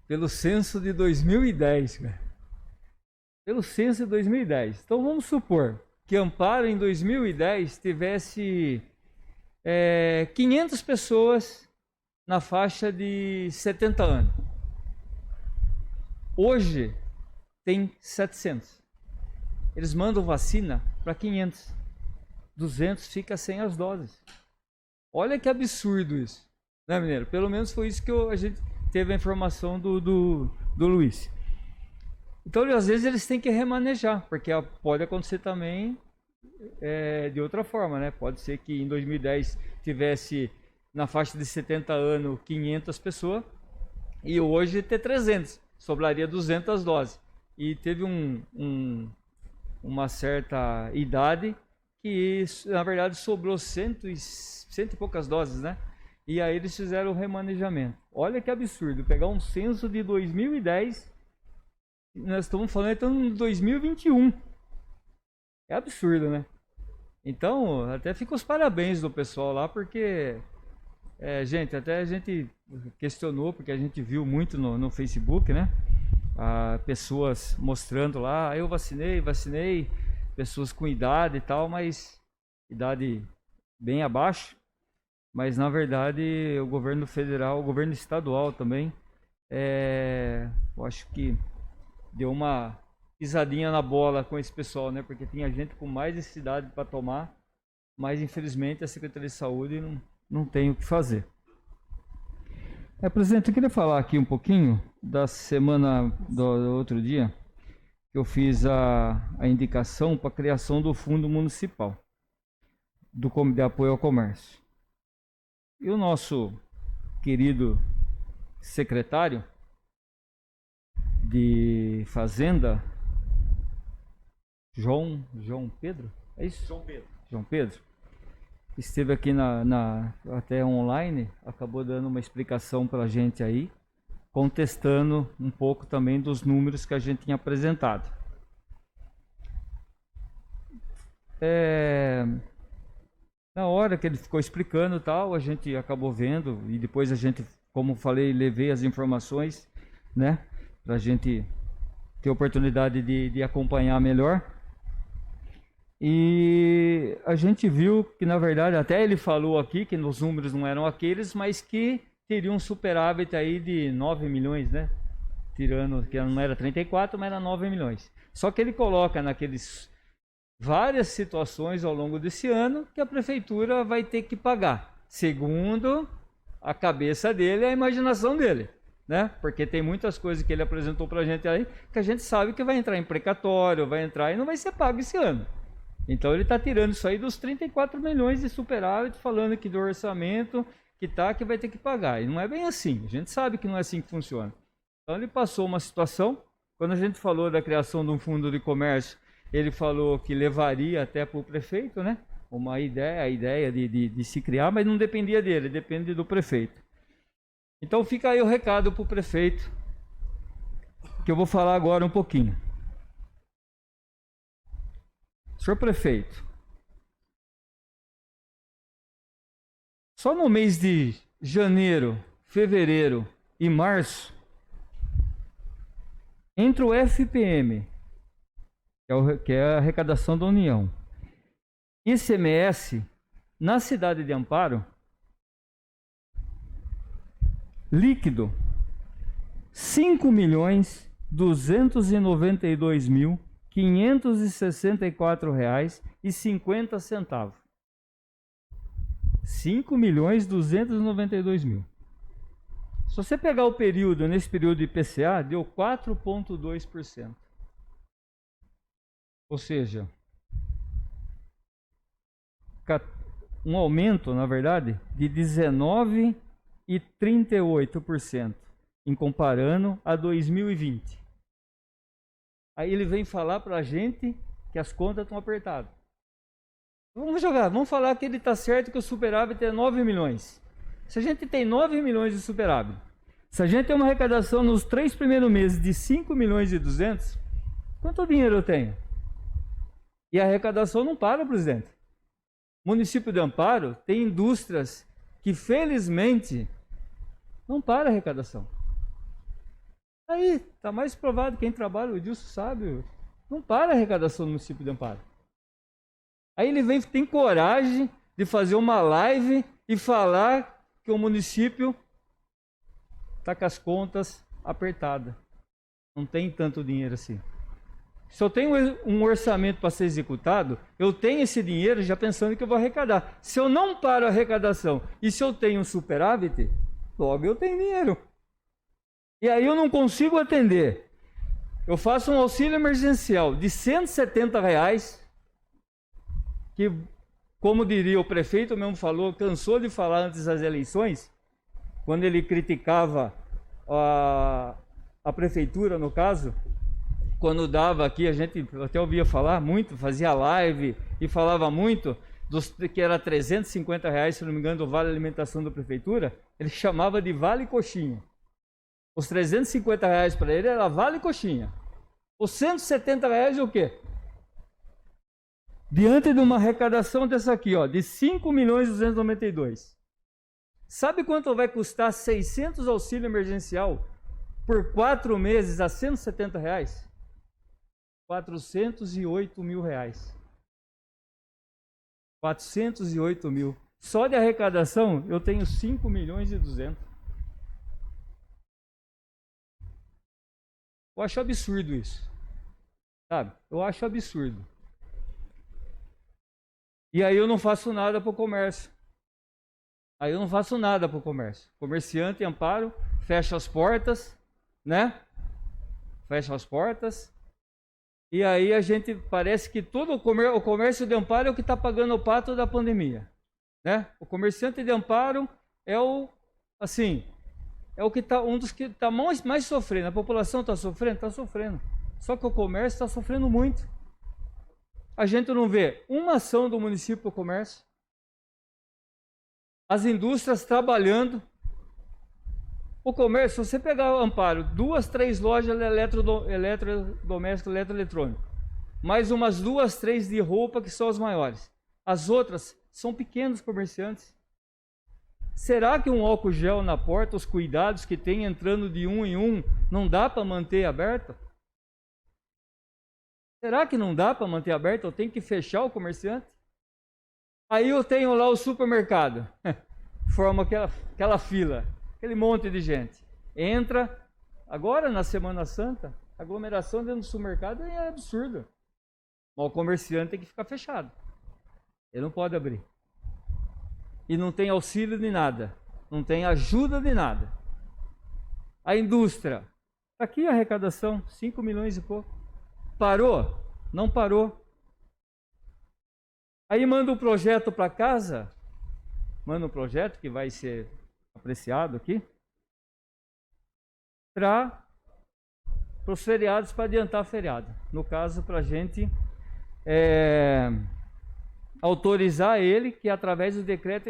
Speaker 4: pelo censo de 2010, cara. Pelo censo de 2010. Então vamos supor que Amparo em 2010 tivesse 500 pessoas na faixa de 70 anos. Hoje tem 700. Eles mandam vacina para 500. 200 fica sem as doses. Olha que absurdo isso, né, Mineiro? Pelo menos foi isso que a gente teve a informação do Luiz. Então, às vezes, eles têm que remanejar, porque pode acontecer também de outra forma, né? Pode ser que em 2010 tivesse na faixa de 70 anos 500 pessoas e hoje ter 300, sobraria 200 doses. E teve uma certa idade que, na verdade, sobrou cento e poucas doses, né? E aí eles fizeram o remanejamento. Olha que absurdo, pegar um censo de 2010, nós estamos falando então em 2021. É absurdo, né? Então, até fica os parabéns do pessoal lá, porque, gente, até a gente questionou, porque a gente viu muito no Facebook, né? Pessoas mostrando lá, eu vacinei, pessoas com idade e tal, mas idade bem abaixo. Mas na verdade o governo federal, o governo estadual também, eu acho que deu uma pisadinha na bola com esse pessoal, né? Porque tinha gente com mais necessidade para tomar, mas infelizmente a Secretaria de Saúde não tem o que fazer. Presidente, eu queria falar aqui um pouquinho da semana do outro dia, que eu fiz a indicação para a criação do Fundo Municipal do Comitê de Apoio ao Comércio. E o nosso querido secretário de Fazenda, João Pedro? É isso? João Pedro. Esteve aqui até online, acabou dando uma explicação para a gente aí, contestando um pouco também dos números que a gente tinha apresentado. Na hora que ele ficou explicando e tal, a gente acabou vendo, e depois a gente, como falei, levei as informações, né, para a gente ter oportunidade de acompanhar melhor. E a gente viu que, na verdade, até ele falou aqui que os números não eram aqueles, mas que teria um superávit aí de 9 milhões, né? Tirando, que não era 34, mas era 9 milhões. Só que ele coloca naqueles várias situações ao longo desse ano que a prefeitura vai ter que pagar, segundo a cabeça dele e a imaginação dele, né? Porque tem muitas coisas que ele apresentou pra gente aí que a gente sabe que vai entrar em precatório, vai entrar e não vai ser pago esse ano. Então ele está tirando isso aí dos 34 milhões de superávit, falando que do orçamento que vai ter que pagar. E não é bem assim, a gente sabe que não é assim que funciona. Então ele passou uma situação, quando a gente falou da criação de um fundo de comércio, ele falou que levaria até para o prefeito, né? A ideia de se criar, mas não dependia dele, depende do prefeito. Então fica aí o recado para o prefeito, que eu vou falar agora um pouquinho. Senhor prefeito, só no mês de janeiro, fevereiro e março, entre o FPM, que é a arrecadação da União, e ICMS, na cidade de Amparo, líquido, R$ 5.262.564,50. 5.292.000. você pegar o período, nesse período de IPCA, deu 4,2%. Ou seja, um aumento, na verdade, de 19,38% em comparando a 2020. Aí ele vem falar para a gente que as contas estão apertadas. Vamos falar que ele está certo, que o superávit é 9 milhões. Se a gente tem 9 milhões de superávit, se a gente tem uma arrecadação nos 3 primeiros meses de 5 milhões e 200, quanto dinheiro eu tenho? E a arrecadação não para, presidente. O município de Amparo tem indústrias que, felizmente, não para a arrecadação. Aí, está mais provado, quem trabalha, o Edilson sabe, não para a arrecadação no município de Amparo. Aí ele tem coragem de fazer uma live e falar que o município está com as contas apertadas. Não tem tanto dinheiro assim. Se eu tenho um orçamento para ser executado, eu tenho esse dinheiro já pensando que eu vou arrecadar. Se eu não paro a arrecadação e se eu tenho um superávit, logo eu tenho dinheiro. E aí eu não consigo atender. Eu faço um auxílio emergencial de R$170, que, como diria o prefeito mesmo falou, cansou de falar antes das eleições, quando ele criticava a prefeitura, no caso, quando dava aqui, a gente até ouvia falar muito, fazia live e falava muito, que era R$350, se não me engano, do Vale Alimentação da Prefeitura, ele chamava de Vale Coxinha. Os R$350 para ele era Vale Coxinha. Os R$170 é o quê? Diante de uma arrecadação dessa aqui, ó, de 5.292. Sabe quanto vai custar 600 auxílio emergencial por 4 meses a R$170? R$408 mil. 408 mil. Só de arrecadação eu tenho 5.200.000. Eu acho absurdo isso. Sabe? Eu acho absurdo. E aí eu não faço nada para o comércio. Comerciante em Amparo, fecha as portas, né? Fecha as portas. E aí a gente parece que todo o comércio de Amparo é o que está pagando o pato da pandemia, né? O comerciante de Amparo é o que está um dos que está mais sofrendo. A população está sofrendo, Só que o comércio está sofrendo muito. A gente não vê uma ação do município para o comércio. As indústrias trabalhando. O comércio, se você pegar o Amparo, 2, 3 lojas de eletrodoméstico, eletroeletrônico, mais umas 2, 3 de roupa, que são as maiores. As outras são pequenos comerciantes. Será que um álcool gel na porta, os cuidados que tem entrando de um em um, não dá para manter aberto? Será que não dá para manter aberto? Eu tenho que fechar o comerciante? Aí eu tenho lá o supermercado. Forma aquela fila, aquele monte de gente. Entra, agora na Semana Santa, a aglomeração dentro do supermercado é absurda. Mas o comerciante tem que ficar fechado. Ele não pode abrir. E não tem auxílio de nada. Não tem ajuda de nada. A indústria. Aqui a arrecadação, 5 milhões e pouco. Parou? Não parou. Aí manda um projeto para casa. Manda um projeto que vai ser apreciado aqui. Para os feriados, para adiantar feriado. No caso, para a gente autorizar ele, que através do decreto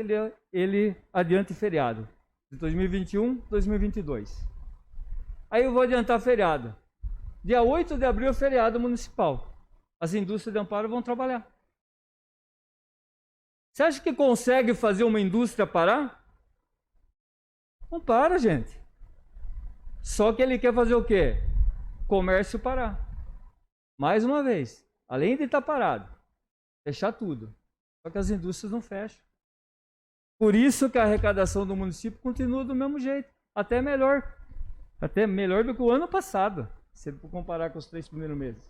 Speaker 4: ele adiante feriado. De 2021, 2022. Aí eu vou adiantar feriado. Dia 8 de abril é feriado municipal. As indústrias de Amparo vão trabalhar. Você acha que consegue fazer uma indústria parar? Não para, gente. Só que ele quer fazer o quê? Comércio parar. Mais uma vez, além de estar parado, fechar tudo. Só que as indústrias não fecham. Por isso que a arrecadação do município continua do mesmo jeito. Até melhor do que o ano passado, se for comparar com os 3 primeiros meses.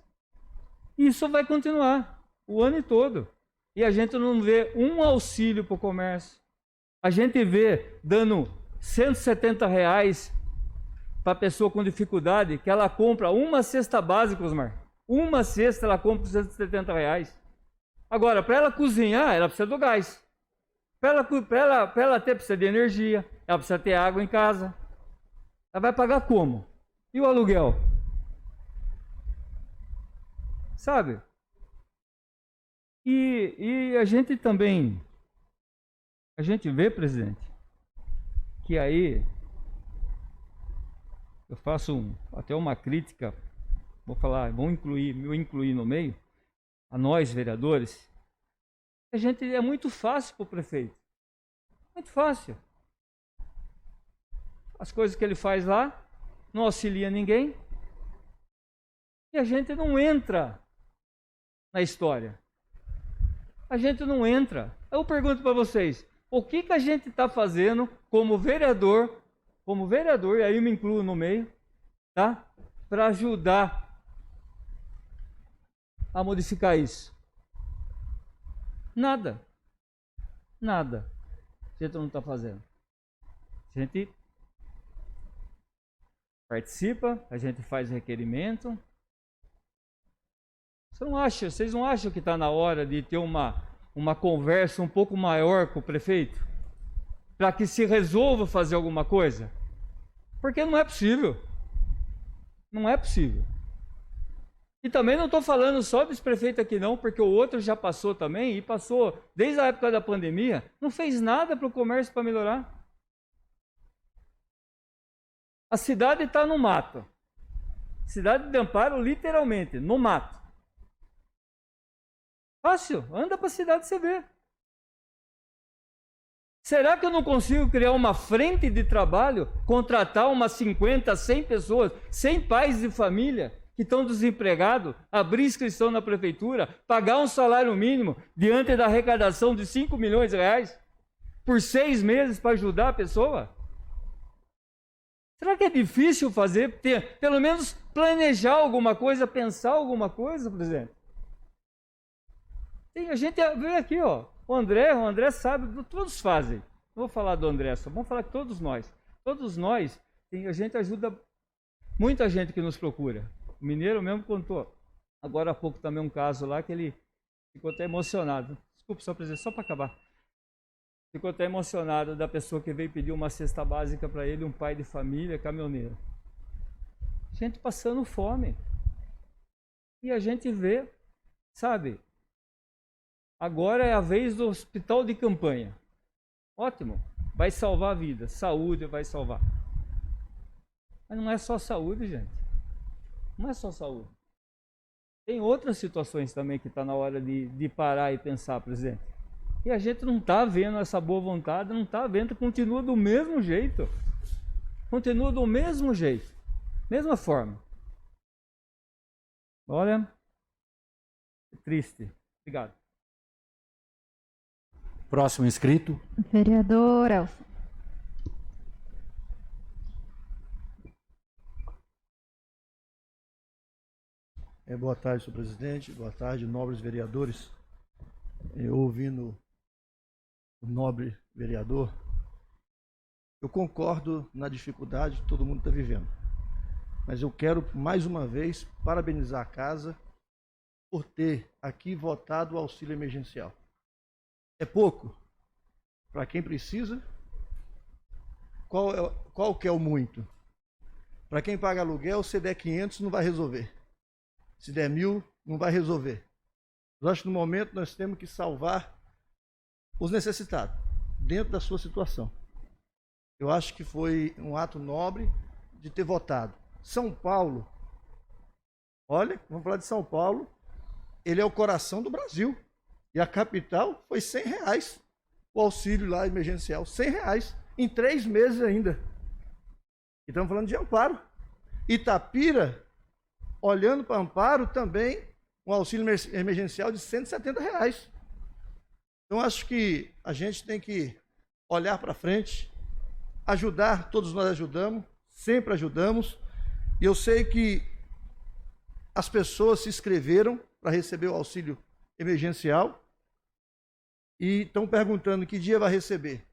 Speaker 4: Isso vai continuar o ano todo. E a gente não vê um auxílio para o comércio. A gente vê dando R$ 170 para pessoa com dificuldade, que ela compra uma cesta básica, Osmar. Uma cesta ela compra por R$ 170. Agora, para ela cozinhar, ela precisa do gás. Para ela ter, precisa de energia, ela precisa ter água em casa. Ela vai pagar como? E o aluguel? Sabe? E a gente também, a gente vê, presidente, que aí eu faço até uma crítica, vou falar, me incluir no meio, a nós vereadores. A gente é muito fácil para o prefeito, muito fácil. As coisas que ele faz lá, não auxilia ninguém, e a gente não entra na história. A gente não entra. Eu pergunto para vocês, o que a gente está fazendo como vereador, e aí eu me incluo no meio, tá? Para ajudar a modificar isso? Nada. Nada. A gente não está fazendo. A gente participa, a gente faz requerimento. Vocês não acham que está na hora de ter uma conversa um pouco maior com o prefeito? Para que se resolva fazer alguma coisa? Porque não é possível. Não é possível. E também não estou falando só desse prefeito aqui não, porque o outro já passou também, e passou desde a época da pandemia, não fez nada para o comércio para melhorar. A cidade está no mato. Cidade de Amparo, literalmente, no mato. Fácil, anda para a cidade e você vê. Será que eu não consigo criar uma frente de trabalho, contratar umas 50, 100 pessoas, 100 pais de família que estão desempregados, abrir inscrição na prefeitura, pagar um salário mínimo diante da arrecadação de 5 milhões de reais por 6 meses para ajudar a pessoa? Será que é difícil fazer, pelo menos planejar alguma coisa, pensar alguma coisa, presidente? A gente vê aqui, ó, o André sabe, todos fazem. Não vou falar do André, só vamos falar que todos nós, a gente ajuda muita gente que nos procura. O Mineiro mesmo contou, agora há pouco também um caso lá que ele ficou até emocionado. Desculpe, senhor presidente, só para acabar. Ficou até emocionado da pessoa que veio pedir uma cesta básica para ele, um pai de família, caminhoneiro. Gente passando fome. E a gente vê, sabe? Agora é a vez do hospital de campanha. Ótimo, vai salvar a vida. Saúde vai salvar. Mas não é só saúde, gente. Não é só saúde. Tem outras situações também que está na hora de parar e pensar, presidente. E a gente não está vendo essa boa vontade, não está vendo, continua do mesmo jeito. Continua do mesmo jeito. Mesma forma. Olha, é triste. Obrigado.
Speaker 1: Próximo inscrito.
Speaker 2: Vereador Elson.
Speaker 6: Boa tarde, senhor presidente. Boa tarde, nobres vereadores. Eu ouvindo o nobre vereador, eu concordo na dificuldade que todo mundo está vivendo. Mas eu quero, mais uma vez, parabenizar a casa por ter aqui votado o auxílio emergencial. É pouco para quem precisa. Qual que é o muito? Para quem paga aluguel, se der 500 não vai resolver. Se der 1.000 não vai resolver. Eu acho que no momento nós temos que salvar os necessitados dentro da sua situação. Eu acho que foi um ato nobre de ter votado. São Paulo, olha, vamos falar de São Paulo, ele é o coração do Brasil. E a capital foi R$100 o auxílio lá emergencial, R$100 em 3 meses ainda. E estamos falando de Amparo. Itapira, olhando para Amparo, também um auxílio emergencial de R$170. Então acho que a gente tem que olhar para frente, ajudar, todos nós ajudamos, sempre ajudamos. E eu sei que as pessoas se inscreveram para receber o auxílio emergencial e estão perguntando que dia vai receber.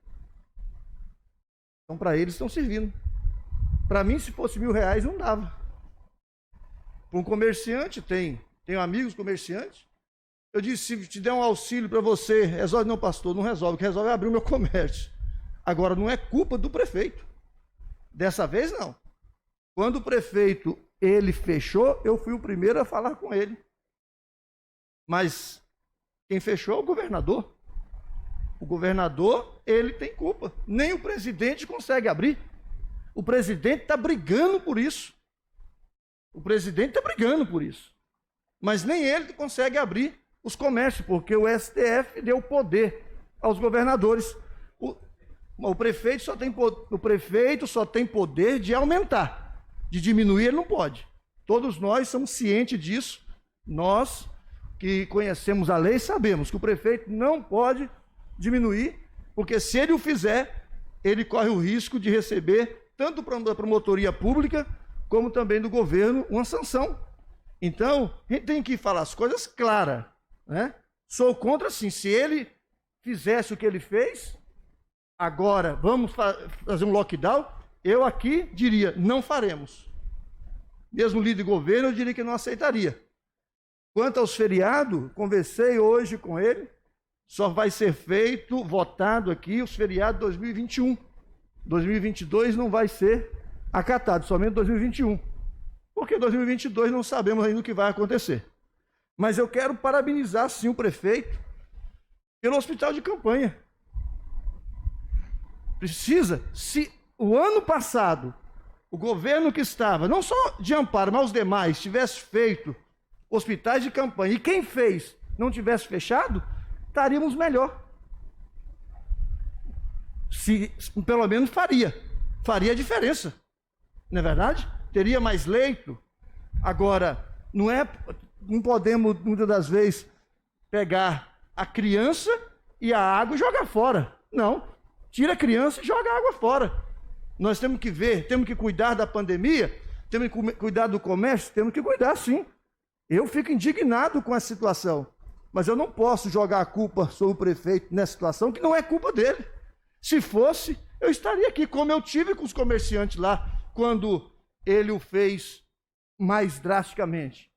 Speaker 6: Então, para eles, estão servindo. Para mim, se fosse R$1.000, não dava. Para um comerciante, tenho amigos comerciantes. Eu disse, se te der um auxílio para você, resolve? Não, pastor, não resolve. O que resolve é abrir o meu comércio. Agora, não é culpa do prefeito. Dessa vez, não. Quando o prefeito, ele fechou, eu fui o primeiro a falar com ele. Mas quem fechou é o governador. O governador, ele tem culpa. Nem o presidente consegue abrir. O presidente está brigando por isso. O presidente está brigando por isso. Mas nem ele consegue abrir os comércios, porque o STF deu poder aos governadores. O prefeito só tem poder de aumentar. De diminuir ele não pode. Todos nós somos cientes disso. Nós que conhecemos a lei sabemos que o prefeito não pode diminuir, porque se ele o fizer, ele corre o risco de receber, tanto da promotoria pública, como também do governo, uma sanção. Então, a gente tem que falar as coisas claras, né? Sou contra, sim. Se ele fizesse o que ele fez, agora vamos fazer um lockdown, eu aqui diria, não faremos. Mesmo líder de governo, eu diria que não aceitaria. Quanto aos feriados, conversei hoje com ele, só vai ser feito, votado aqui, os feriados de 2021. 2022 não vai ser acatado, somente 2021. Porque 2022 não sabemos ainda o que vai acontecer. Mas eu quero parabenizar, sim, o prefeito pelo hospital de campanha. Precisa, se o ano passado, o governo que estava, não só de Amparo, mas os demais, tivesse feito hospitais de campanha, e quem fez não tivesse fechado, estaríamos melhor. Se pelo menos faria a diferença, não é verdade? Teria mais leito. Agora, não podemos muitas das vezes pegar a criança e a água e jogar fora. Não, tira a criança e joga a água fora. Nós temos que ver, temos que cuidar da pandemia, temos que cuidar do comércio, temos que cuidar, sim. Eu fico indignado com essa situação, mas eu não posso jogar a culpa sobre o prefeito nessa situação, que não é culpa dele. Se fosse, eu estaria aqui, como eu tive com os comerciantes lá, quando ele o fez mais drasticamente.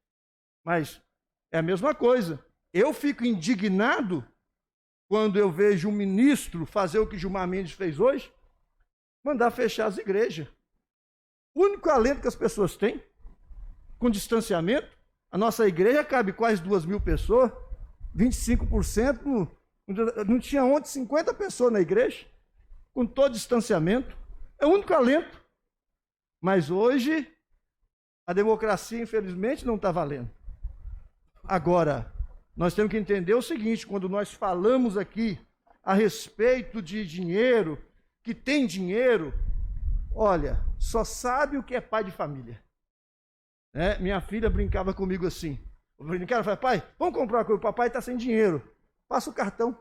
Speaker 6: Mas é a mesma coisa. Eu fico indignado quando eu vejo um ministro fazer o que Gilmar Mendes fez hoje, mandar fechar as igrejas. O único alento que as pessoas têm, com distanciamento, a nossa igreja cabe quase 2.000 pessoas, 25%, não tinha ontem 50 pessoas na igreja, com todo distanciamento. É o único alento. Mas hoje, a democracia, infelizmente, não está valendo. Agora, nós temos que entender o seguinte, quando nós falamos aqui a respeito de dinheiro, que tem dinheiro, olha, só sabe o que é pai de família. Minha filha brincava comigo assim. Eu brincava, falava, pai, vamos comprar uma coisa, o papai está sem dinheiro. Passa o cartão.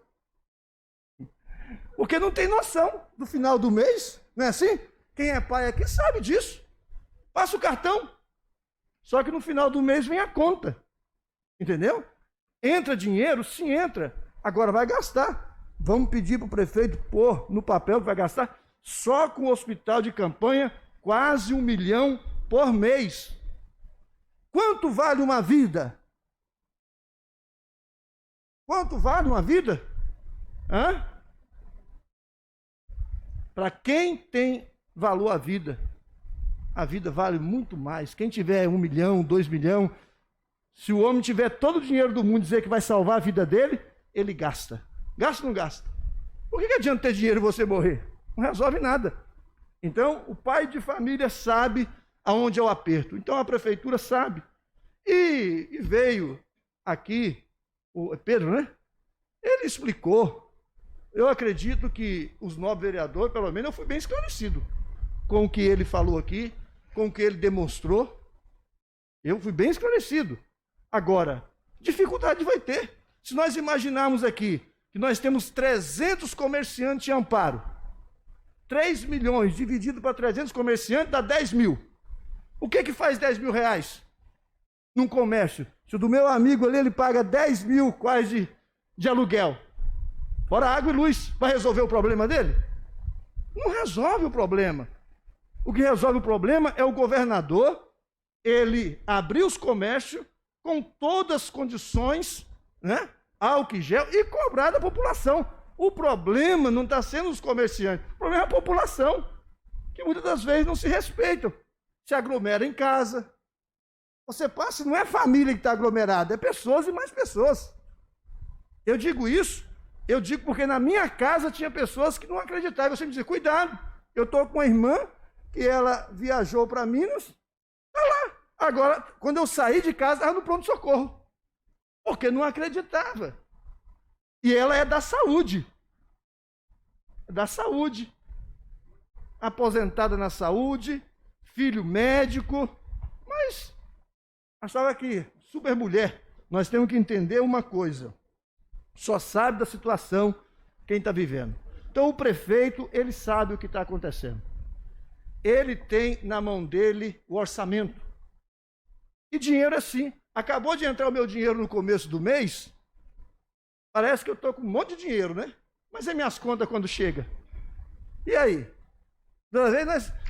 Speaker 6: Porque não tem noção do final do mês, não é assim? Quem é pai aqui sabe disso. Passa o cartão. Só que no final do mês vem a conta. Entendeu? Entra dinheiro? Sim, entra. Agora vai gastar. Vamos pedir para o prefeito pôr no papel que vai gastar. Só com o hospital de campanha, quase 1 milhão por mês. Quanto vale uma vida? Quanto vale uma vida? Para quem tem valor a vida vale muito mais. Quem tiver 1 milhão, 2 milhões, se o homem tiver todo o dinheiro do mundo e dizer que vai salvar a vida dele, ele gasta. Gasta ou não gasta? Por que adianta ter dinheiro e você morrer? Não resolve nada. Então, o pai de família sabe aonde é o aperto. Então, a prefeitura sabe. E veio aqui o Pedro, né? Ele explicou. Eu acredito que os 9 vereadores, pelo menos, eu fui bem esclarecido com o que ele falou aqui, com o que ele demonstrou. Eu fui bem esclarecido. Agora, dificuldade vai ter. Se nós imaginarmos aqui que nós temos 300 comerciantes em Amparo, 3 milhões dividido para 300 comerciantes dá 10 mil. O que faz 10 mil reais num comércio? Se o do meu amigo ali, ele paga 10 mil quase de aluguel, fora água e luz, vai resolver o problema dele? não resolve o problema. O que resolve o problema é o governador, ele abrir os comércios com todas as condições, né? Álcool e gel, e cobrar da população. O problema não está sendo os comerciantes, o problema é a população, que muitas das vezes não se respeitam, se aglomera em casa. Você passa, não é a família que está aglomerada, é pessoas e mais pessoas. Eu digo isso, eu digo porque na minha casa tinha pessoas que não acreditavam. Eu sempre dizia, cuidado, eu estou com uma irmã que ela viajou para Minas, está lá. Agora, quando eu saí de casa, estava no pronto-socorro, porque não acreditava. E ela é da saúde. Da saúde. Aposentada na saúde, filho médico, mas achava que super mulher. Nós temos que entender uma coisa. Só sabe da situação quem está vivendo. Então o prefeito, ele sabe o que está acontecendo. Ele tem na mão dele o orçamento. E dinheiro é assim. Acabou de entrar o meu dinheiro no começo do mês. Parece que eu estou com um monte de dinheiro, né? Mas é minhas contas quando chega. E aí?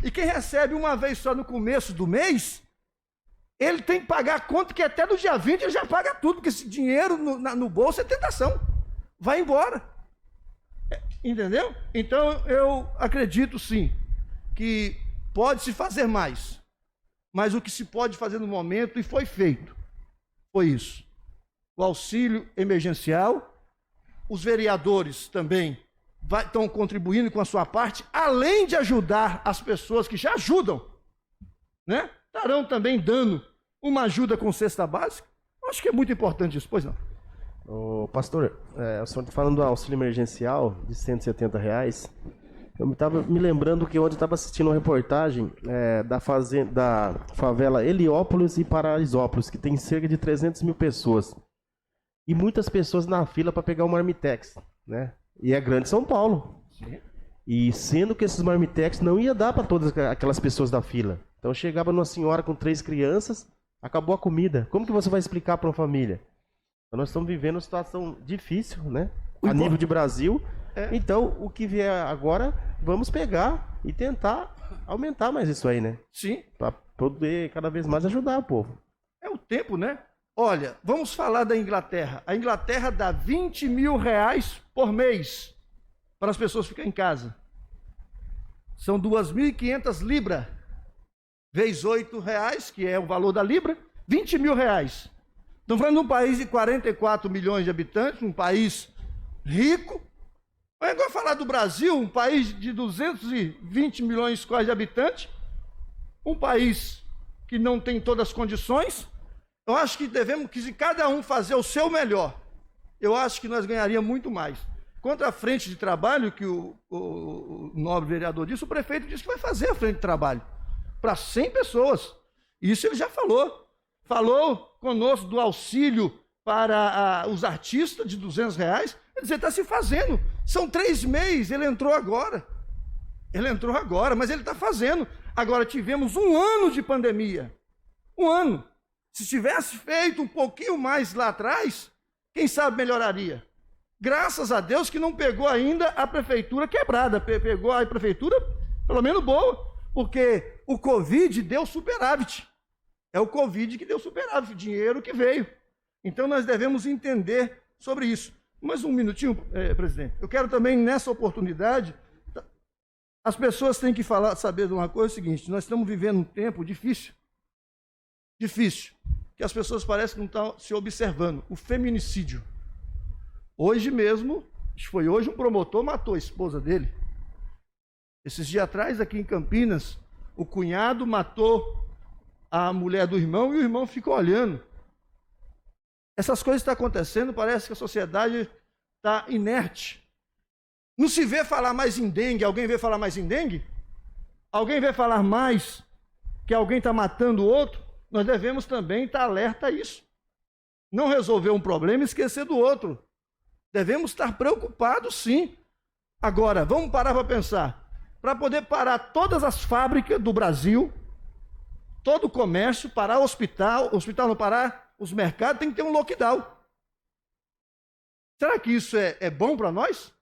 Speaker 6: E quem recebe uma vez só no começo do mês, ele tem que pagar a conta que até no dia 20 ele já paga tudo, porque esse dinheiro no bolso é tentação. Vai embora. Entendeu? Então eu acredito sim que pode-se fazer mais. Mas o que se pode fazer no momento, e foi feito, foi isso. O auxílio emergencial, os vereadores também estão contribuindo com a sua parte, além de ajudar as pessoas que já ajudam, né? Estarão também dando uma ajuda com cesta básica. Acho que é muito importante isso, pois não.
Speaker 7: Ô, pastor, o senhor está falando do auxílio emergencial de R$170. Eu estava me lembrando que ontem eu estava assistindo uma reportagem da favela Heliópolis e Paraisópolis, que tem cerca de 300 mil pessoas. E muitas pessoas na fila para pegar o Marmitex, né? E é grande São Paulo. Sim. E sendo que esses Marmitex não ia dar para todas aquelas pessoas da fila. Então chegava uma senhora com 3 crianças, acabou a comida. Como que você vai explicar para uma família? Então, nós estamos vivendo uma situação difícil, né? A nível de Brasil. Então, o que vier agora, vamos pegar e tentar aumentar mais isso aí, né?
Speaker 6: Sim.
Speaker 7: Para poder cada vez mais ajudar o povo.
Speaker 6: É o tempo, né? Olha, vamos falar da Inglaterra. A Inglaterra dá R$20 mil por mês para as pessoas ficarem em casa. São 2.500 libras, vezes R$8, que é o valor da libra, R$20 mil. Estamos falando de um país de 44 milhões de habitantes, um país rico. Mas agora falar do Brasil, um país de 220 milhões quase de habitantes, um país que não tem todas as condições. Eu acho que devemos, que se cada um fazer o seu melhor, eu acho que nós ganharíamos muito mais. Quanto à frente de trabalho, que o nobre vereador disse, o prefeito disse que vai fazer a frente de trabalho para 100 pessoas. Isso ele já falou. Falou conosco do auxílio para os artistas de R$200. Quer dizer, está se fazendo. São 3 meses, ele entrou agora. Mas ele está fazendo. Agora, tivemos 1 ano de pandemia. 1 ano. Se tivesse feito um pouquinho mais lá atrás, quem sabe melhoraria. Graças a Deus que não pegou ainda a prefeitura quebrada, pegou a prefeitura pelo menos boa, porque o Covid deu superávit. É o Covid que deu superávit, dinheiro que veio. Então nós devemos entender sobre isso. Mais um minutinho, presidente. Eu quero também, nessa oportunidade, as pessoas têm que saber de uma coisa, é o seguinte, nós estamos vivendo um tempo difícil, que as pessoas parecem que não estão se observando. O feminicídio. Hoje mesmo, acho que foi hoje, um promotor matou a esposa dele. Esses dias atrás, aqui em Campinas, o cunhado matou a mulher do irmão e o irmão ficou olhando. Essas coisas estão acontecendo, parece que a sociedade está inerte. Não se vê falar mais em dengue. Alguém vê falar mais em dengue? Alguém vê falar mais que alguém está matando o outro? Nós devemos também estar alerta a isso. Não resolver um problema e esquecer do outro. Devemos estar preocupados, sim. Agora, vamos parar para pensar. Para poder parar todas as fábricas do Brasil, todo o comércio, parar o hospital não parar, os mercados, tem que ter um lockdown. Será que isso é bom para nós?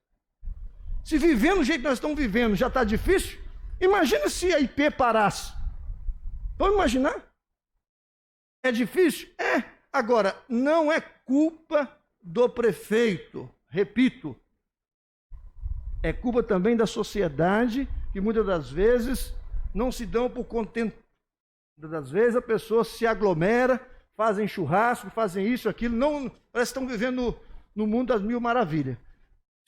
Speaker 6: Se vivendo do jeito que nós estamos vivendo já está difícil, imagina se a IP parasse. Vamos imaginar? É difícil? É. Agora, não é culpa do prefeito, repito, é culpa também da sociedade, que muitas das vezes não se dão por contente. Muitas das vezes a pessoa se aglomera, fazem churrasco, fazem isso, aquilo, não, parece que estão vivendo no mundo das mil maravilhas.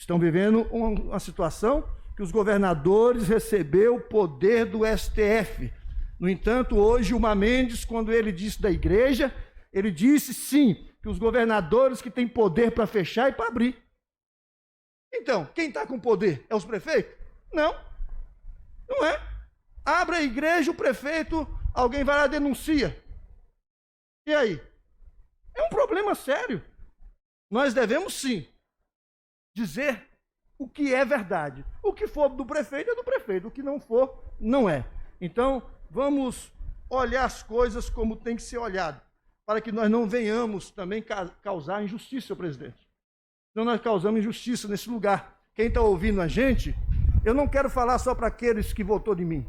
Speaker 6: Estão vivendo uma situação que os governadores receberam o poder do STF. No entanto, hoje o Mendes, quando ele disse da igreja, ele disse sim, que os governadores que têm poder para fechar e para abrir. Então, quem está com poder? É os prefeitos? Não, não é. Abre a igreja, o prefeito, alguém vai lá e denuncia. E aí? É um problema sério. Nós devemos sim dizer o que é verdade. O que for do prefeito é do prefeito, o que não for, não é. Então, vamos olhar as coisas como tem que ser olhado, para que nós não venhamos também causar injustiça, senhor presidente. Então nós causamos injustiça nesse lugar. Quem está ouvindo a gente, eu não quero falar só para aqueles que votou de mim.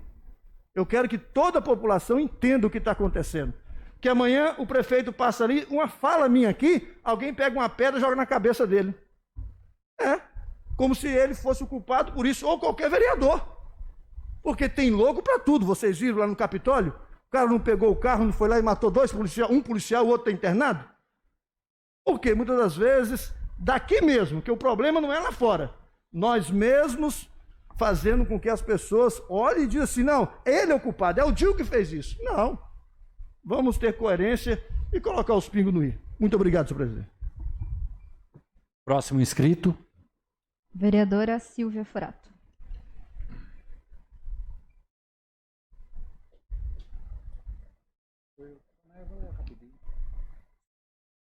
Speaker 6: Eu quero que toda a população entenda o que está acontecendo. Que amanhã o prefeito passa ali, uma fala minha aqui, alguém pega uma pedra e joga na cabeça dele. É, como se ele fosse o culpado por isso, ou qualquer vereador. Porque tem louco para tudo. Vocês viram lá no Capitólio? O cara não pegou o carro, não foi lá e matou dois policiais, um policial, o outro está internado? Porque muitas das vezes, daqui mesmo, que o problema não é lá fora. Nós mesmos fazendo com que as pessoas olhem e digam assim, não, ele é o culpado, é o Dil que fez isso. Não. Vamos ter coerência e colocar os pingos no i. Muito obrigado, senhor presidente.
Speaker 1: Próximo inscrito.
Speaker 2: Vereadora Silvia Furato.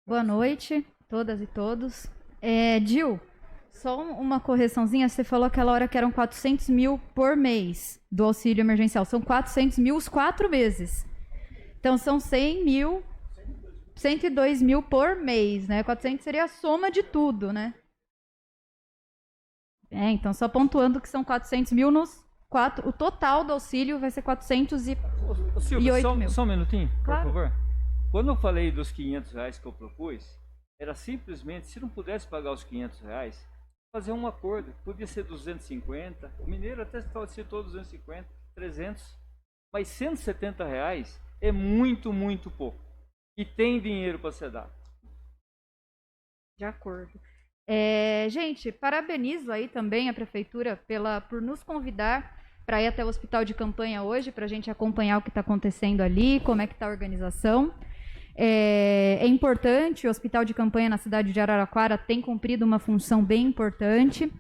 Speaker 2: Boa noite, todas e todos. Dil, só uma correçãozinha. Você falou aquela hora que eram 400 mil por mês do auxílio emergencial. São 400 mil os 4 meses. Então, são 100 mil, 102 mil por mês, né? 400 seria a soma de tudo, né? Então, só pontuando que são 400 mil nos 4... O total do auxílio vai ser 408 mil.
Speaker 4: Só um minutinho,
Speaker 2: Claro.
Speaker 4: por favor. Quando eu falei dos R$500 que eu propus, era simplesmente, se não pudesse pagar os R$500, fazer um acordo. Podia ser 250, o mineiro até citou 250, 300, mas R$170 é muito, muito pouco. E tem dinheiro para ser dado.
Speaker 2: De acordo. Gente, parabenizo aí também a Prefeitura por nos convidar para ir até o hospital de campanha hoje, para a gente acompanhar o que está acontecendo ali, como é que está a organização. É importante, o hospital de campanha na cidade de Araraquara tem cumprido uma função bem importante.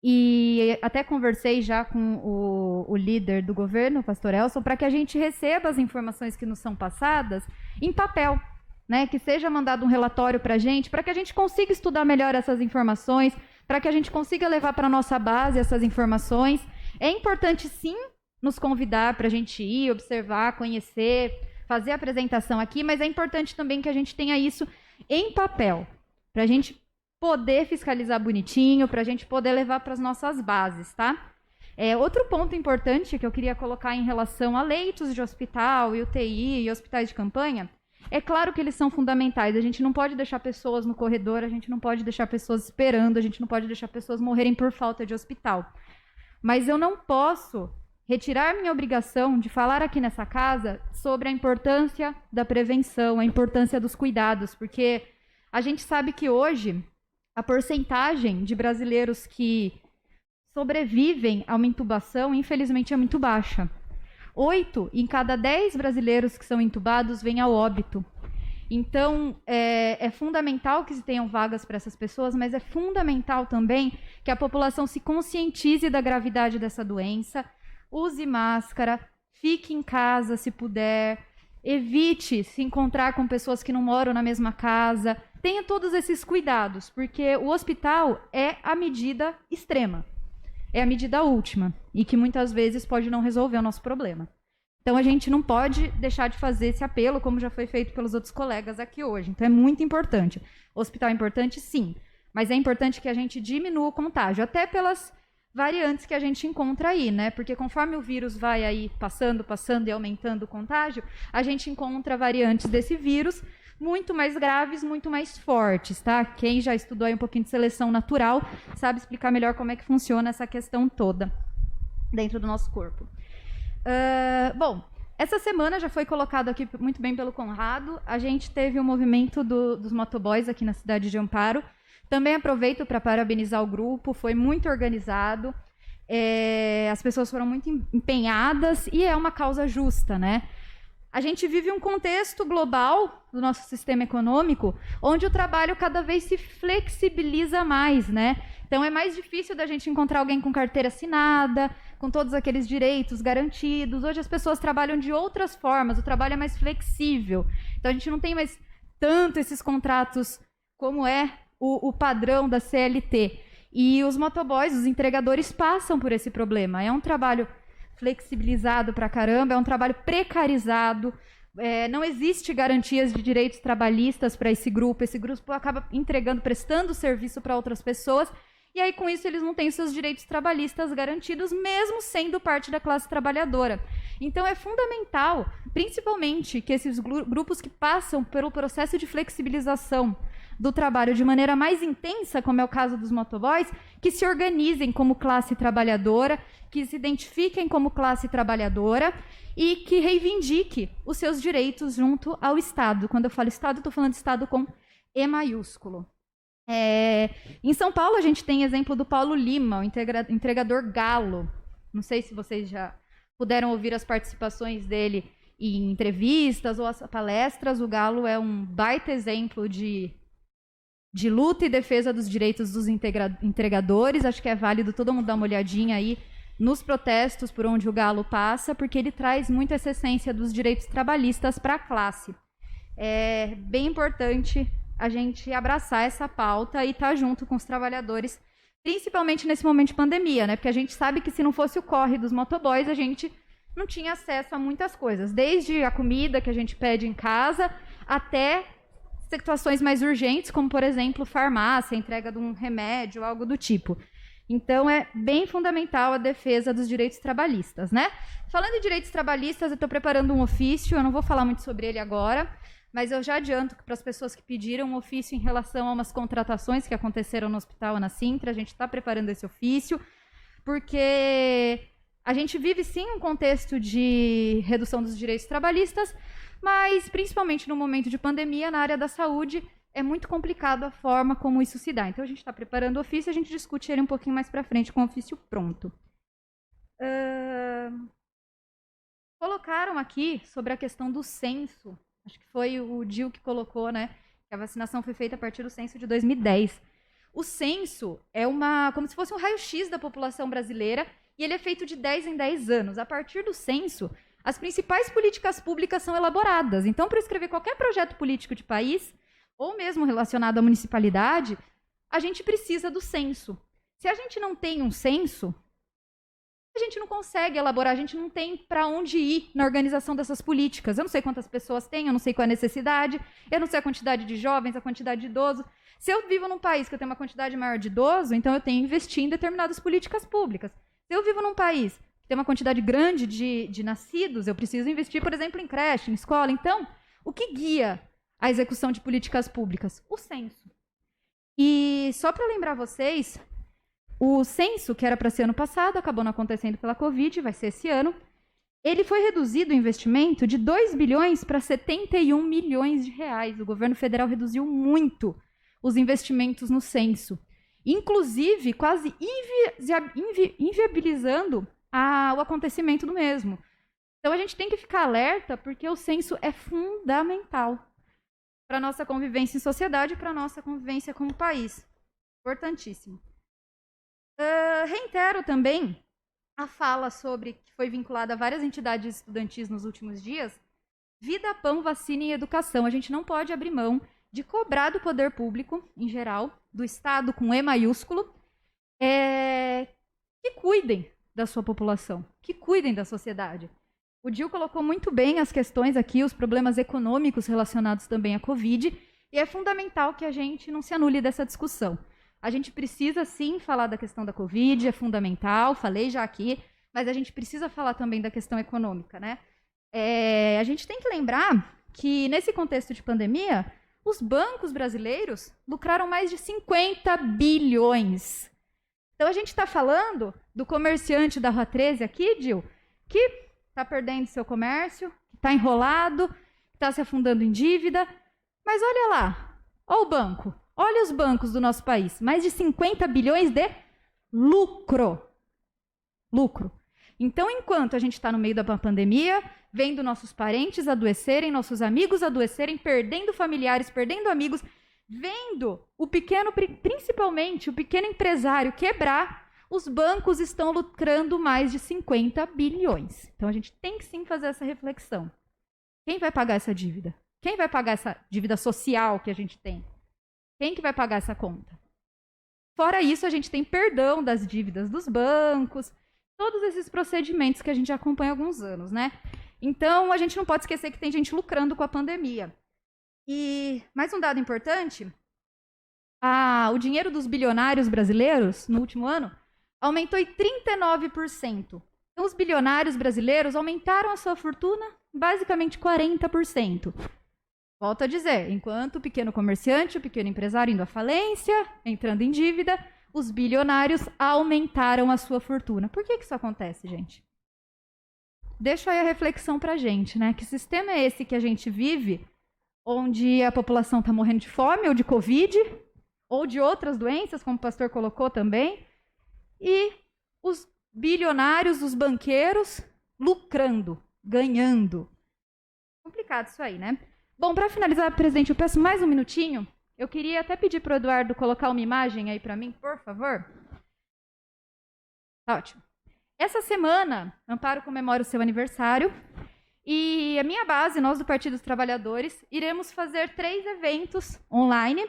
Speaker 2: E até conversei já com o líder do governo, o pastor Elson, para que a gente receba as informações que nos são passadas em papel, né? Que seja mandado um relatório para a gente, para que a gente consiga estudar melhor essas informações, para que a gente consiga levar para a nossa base essas informações. É importante, sim, nos convidar para a gente ir, observar, conhecer, fazer a apresentação aqui, mas é importante também que a gente tenha isso em papel, para a gente poder fiscalizar bonitinho, para a gente poder levar para as nossas bases, tá? Outro ponto importante que eu queria colocar em relação a leitos de hospital e UTI e hospitais de campanha, é claro que eles são fundamentais, a gente não pode deixar pessoas no corredor, a gente não pode deixar pessoas esperando, a gente não pode deixar pessoas morrerem por falta de hospital. Mas eu não posso retirar minha obrigação de falar aqui nessa casa sobre a importância da prevenção, a importância dos cuidados, porque a gente sabe que hoje a porcentagem de brasileiros que sobrevivem a uma intubação, infelizmente, é muito baixa. 8 em cada 10 brasileiros que são intubados vêm ao óbito. Então, é fundamental que se tenham vagas para essas pessoas, mas é fundamental também que a população se conscientize da gravidade dessa doença, use máscara, fique em casa se puder, evite se encontrar com pessoas que não moram na mesma casa, tenha todos esses cuidados, porque o hospital é a medida extrema, é a medida última, e que muitas vezes pode não resolver o nosso problema. Então, a gente não pode deixar de fazer esse apelo, como já foi feito pelos outros colegas aqui hoje. Então, é muito importante. O hospital é importante, sim, mas é importante que a gente diminua o contágio, até pelas variantes que a gente encontra aí, né? Porque conforme o vírus vai aí passando e aumentando o contágio, a gente encontra variantes desse vírus muito mais graves, muito mais fortes, tá? Quem já estudou aí um pouquinho de seleção natural sabe explicar melhor como é que funciona essa questão toda dentro do nosso corpo. Bom, essa semana já foi colocado aqui muito bem pelo Conrado, a gente teve o movimento dos motoboys aqui na cidade de Amparo. Também aproveito para parabenizar o grupo, foi muito organizado, as pessoas foram muito empenhadas e é uma causa justa, né? A gente vive um contexto global do nosso sistema econômico onde o trabalho cada vez se flexibiliza mais, né? Então é mais difícil da gente encontrar alguém com carteira assinada, com todos aqueles direitos garantidos. Hoje as pessoas trabalham de outras formas, o trabalho é mais flexível. Então a gente não tem mais tanto esses contratos como é o padrão da CLT. E os motoboys, os entregadores, passam por esse problema. É um trabalho flexibilizado pra caramba, é um trabalho precarizado, não existe garantias de direitos trabalhistas para esse grupo acaba entregando, prestando serviço para outras pessoas, e aí com isso eles não têm seus direitos trabalhistas garantidos, mesmo sendo parte da classe trabalhadora. Então é fundamental, principalmente, que esses grupos que passam pelo processo de flexibilização do trabalho de maneira mais intensa, como é o caso dos motoboys, que se organizem como classe trabalhadora, que se identifiquem como classe trabalhadora e que reivindique os seus direitos junto ao Estado. Quando eu falo Estado, estou falando de Estado com E maiúsculo. Em São Paulo, a gente tem exemplo do Paulo Lima, o entregador Galo. Não sei se vocês já puderam ouvir as participações dele em entrevistas ou as palestras. O Galo é um baita exemplo de luta e defesa dos direitos dos entregadores. Acho que é válido todo mundo dar uma olhadinha aí nos protestos por onde o Galo passa, porque ele traz muito essa essência dos direitos trabalhistas para a classe. É bem importante a gente abraçar essa pauta e estar junto com os trabalhadores, principalmente nesse momento de pandemia, né? Porque a gente sabe que se não fosse o corre dos motoboys, a gente não tinha acesso a muitas coisas, desde a comida que a gente pede em casa até situações mais urgentes, como, por exemplo, farmácia, entrega de um remédio, algo do tipo. Então, é bem fundamental a defesa dos direitos trabalhistas, né? Falando em direitos trabalhistas, eu estou preparando um ofício, eu não vou falar muito sobre ele agora, mas eu já adianto que para as pessoas que pediram um ofício em relação a umas contratações que aconteceram no Hospital Ana Sintra, a gente está preparando esse ofício, porque a gente vive, sim, um contexto de redução dos direitos trabalhistas, mas, principalmente no momento de pandemia, na área da saúde, é muito complicado a forma como isso se dá. Então, a gente está preparando o ofício e a gente discute ele um pouquinho mais para frente com o ofício pronto. Colocaram aqui sobre a questão do censo. Acho que foi o Dil que colocou, né? Que a vacinação foi feita a partir do censo de 2010. O censo é como se fosse um raio-x da população brasileira e ele é feito de 10 em 10 anos. A partir do censo, as principais políticas públicas são elaboradas. Então, para escrever qualquer projeto político de país, ou mesmo relacionado à municipalidade, a gente precisa do censo. Se a gente não tem um censo, a gente não consegue elaborar, a gente não tem para onde ir na organização dessas políticas. Eu não sei quantas pessoas tem, eu não sei qual é a necessidade, eu não sei a quantidade de jovens, a quantidade de idosos. Se eu vivo num país que eu tenho uma quantidade maior de idosos, então eu tenho que investir em determinadas políticas públicas. Se eu vivo num país que tem uma quantidade grande de nascidos, eu preciso investir, por exemplo, em creche, em escola. Então, o que guia a execução de políticas públicas? O censo. E só para lembrar vocês, o censo, que era para ser ano passado, acabou não acontecendo pela Covid, vai ser esse ano. Ele foi reduzido o investimento de 2 bilhões para 71 milhões de reais. O governo federal reduziu muito os investimentos no censo, inclusive quase inviabilizando o acontecimento do mesmo. Então a gente tem que ficar alerta, porque o censo é fundamental para a nossa convivência em sociedade e para a nossa convivência como país. Importantíssimo. Reitero também a fala sobre, que foi vinculada a várias entidades estudantis nos últimos dias, vida, pão, vacina e educação. A gente não pode abrir mão de cobrar do poder público, em geral, do Estado com E maiúsculo, que cuidem da sua população, que cuidem da sociedade. O Dil colocou muito bem as questões aqui, os problemas econômicos relacionados também à Covid, e é fundamental que a gente não se anule dessa discussão. A gente precisa sim falar da questão da Covid, é fundamental, falei já aqui, mas a gente precisa falar também da questão econômica, né? A gente tem que lembrar que nesse contexto de pandemia, os bancos brasileiros lucraram mais de 50 bilhões. Então a gente está falando do comerciante da Rua 13 aqui, Dil, que está perdendo seu comércio, está enrolado, está se afundando em dívida. Mas olha lá, olha o banco, olha os bancos do nosso país, mais de 50 bilhões de lucro. Lucro. Então, enquanto a gente está no meio da pandemia, vendo nossos parentes adoecerem, nossos amigos adoecerem, perdendo familiares, perdendo amigos, vendo o pequeno, principalmente o pequeno empresário quebrar, os bancos estão lucrando mais de 50 bilhões. Então, a gente tem que sim fazer essa reflexão. Quem vai pagar essa dívida? Quem vai pagar essa dívida social que a gente tem? Quem que vai pagar essa conta? Fora isso, a gente tem perdão das dívidas dos bancos, todos esses procedimentos que a gente acompanha há alguns anos, né? Então, a gente não pode esquecer que tem gente lucrando com a pandemia. E mais um dado importante, o dinheiro dos bilionários brasileiros, no último ano, aumentou em 39%. Então, os bilionários brasileiros aumentaram a sua fortuna basicamente 40%. Volto a dizer, enquanto o pequeno comerciante, o pequeno empresário indo à falência, entrando em dívida, os bilionários aumentaram a sua fortuna. Por que isso acontece, gente? Deixa aí a reflexão pra gente, né? Que sistema é esse que a gente vive, onde a população está morrendo de fome ou de Covid, ou de outras doenças, como o pastor colocou também, e os bilionários, os banqueiros, lucrando, ganhando. Complicado isso aí, né? Bom, para finalizar, presidente, eu peço mais um minutinho. Eu queria até pedir para o Eduardo colocar uma imagem aí para mim, por favor. Ótimo. Essa semana, Amparo comemora o seu aniversário e a minha base, nós do Partido dos Trabalhadores, iremos fazer 3 eventos online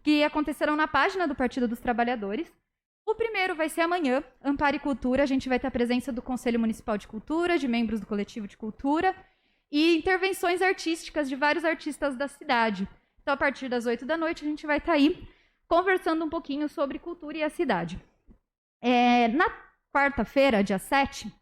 Speaker 2: que acontecerão na página do Partido dos Trabalhadores. O primeiro vai ser amanhã, Amparo e Cultura. A gente vai ter a presença do Conselho Municipal de Cultura, de membros do Coletivo de Cultura e intervenções artísticas de vários artistas da cidade. Então, a partir das 8 da noite, a gente vai estar aí conversando um pouquinho sobre cultura e a cidade. Na quarta-feira, dia 7,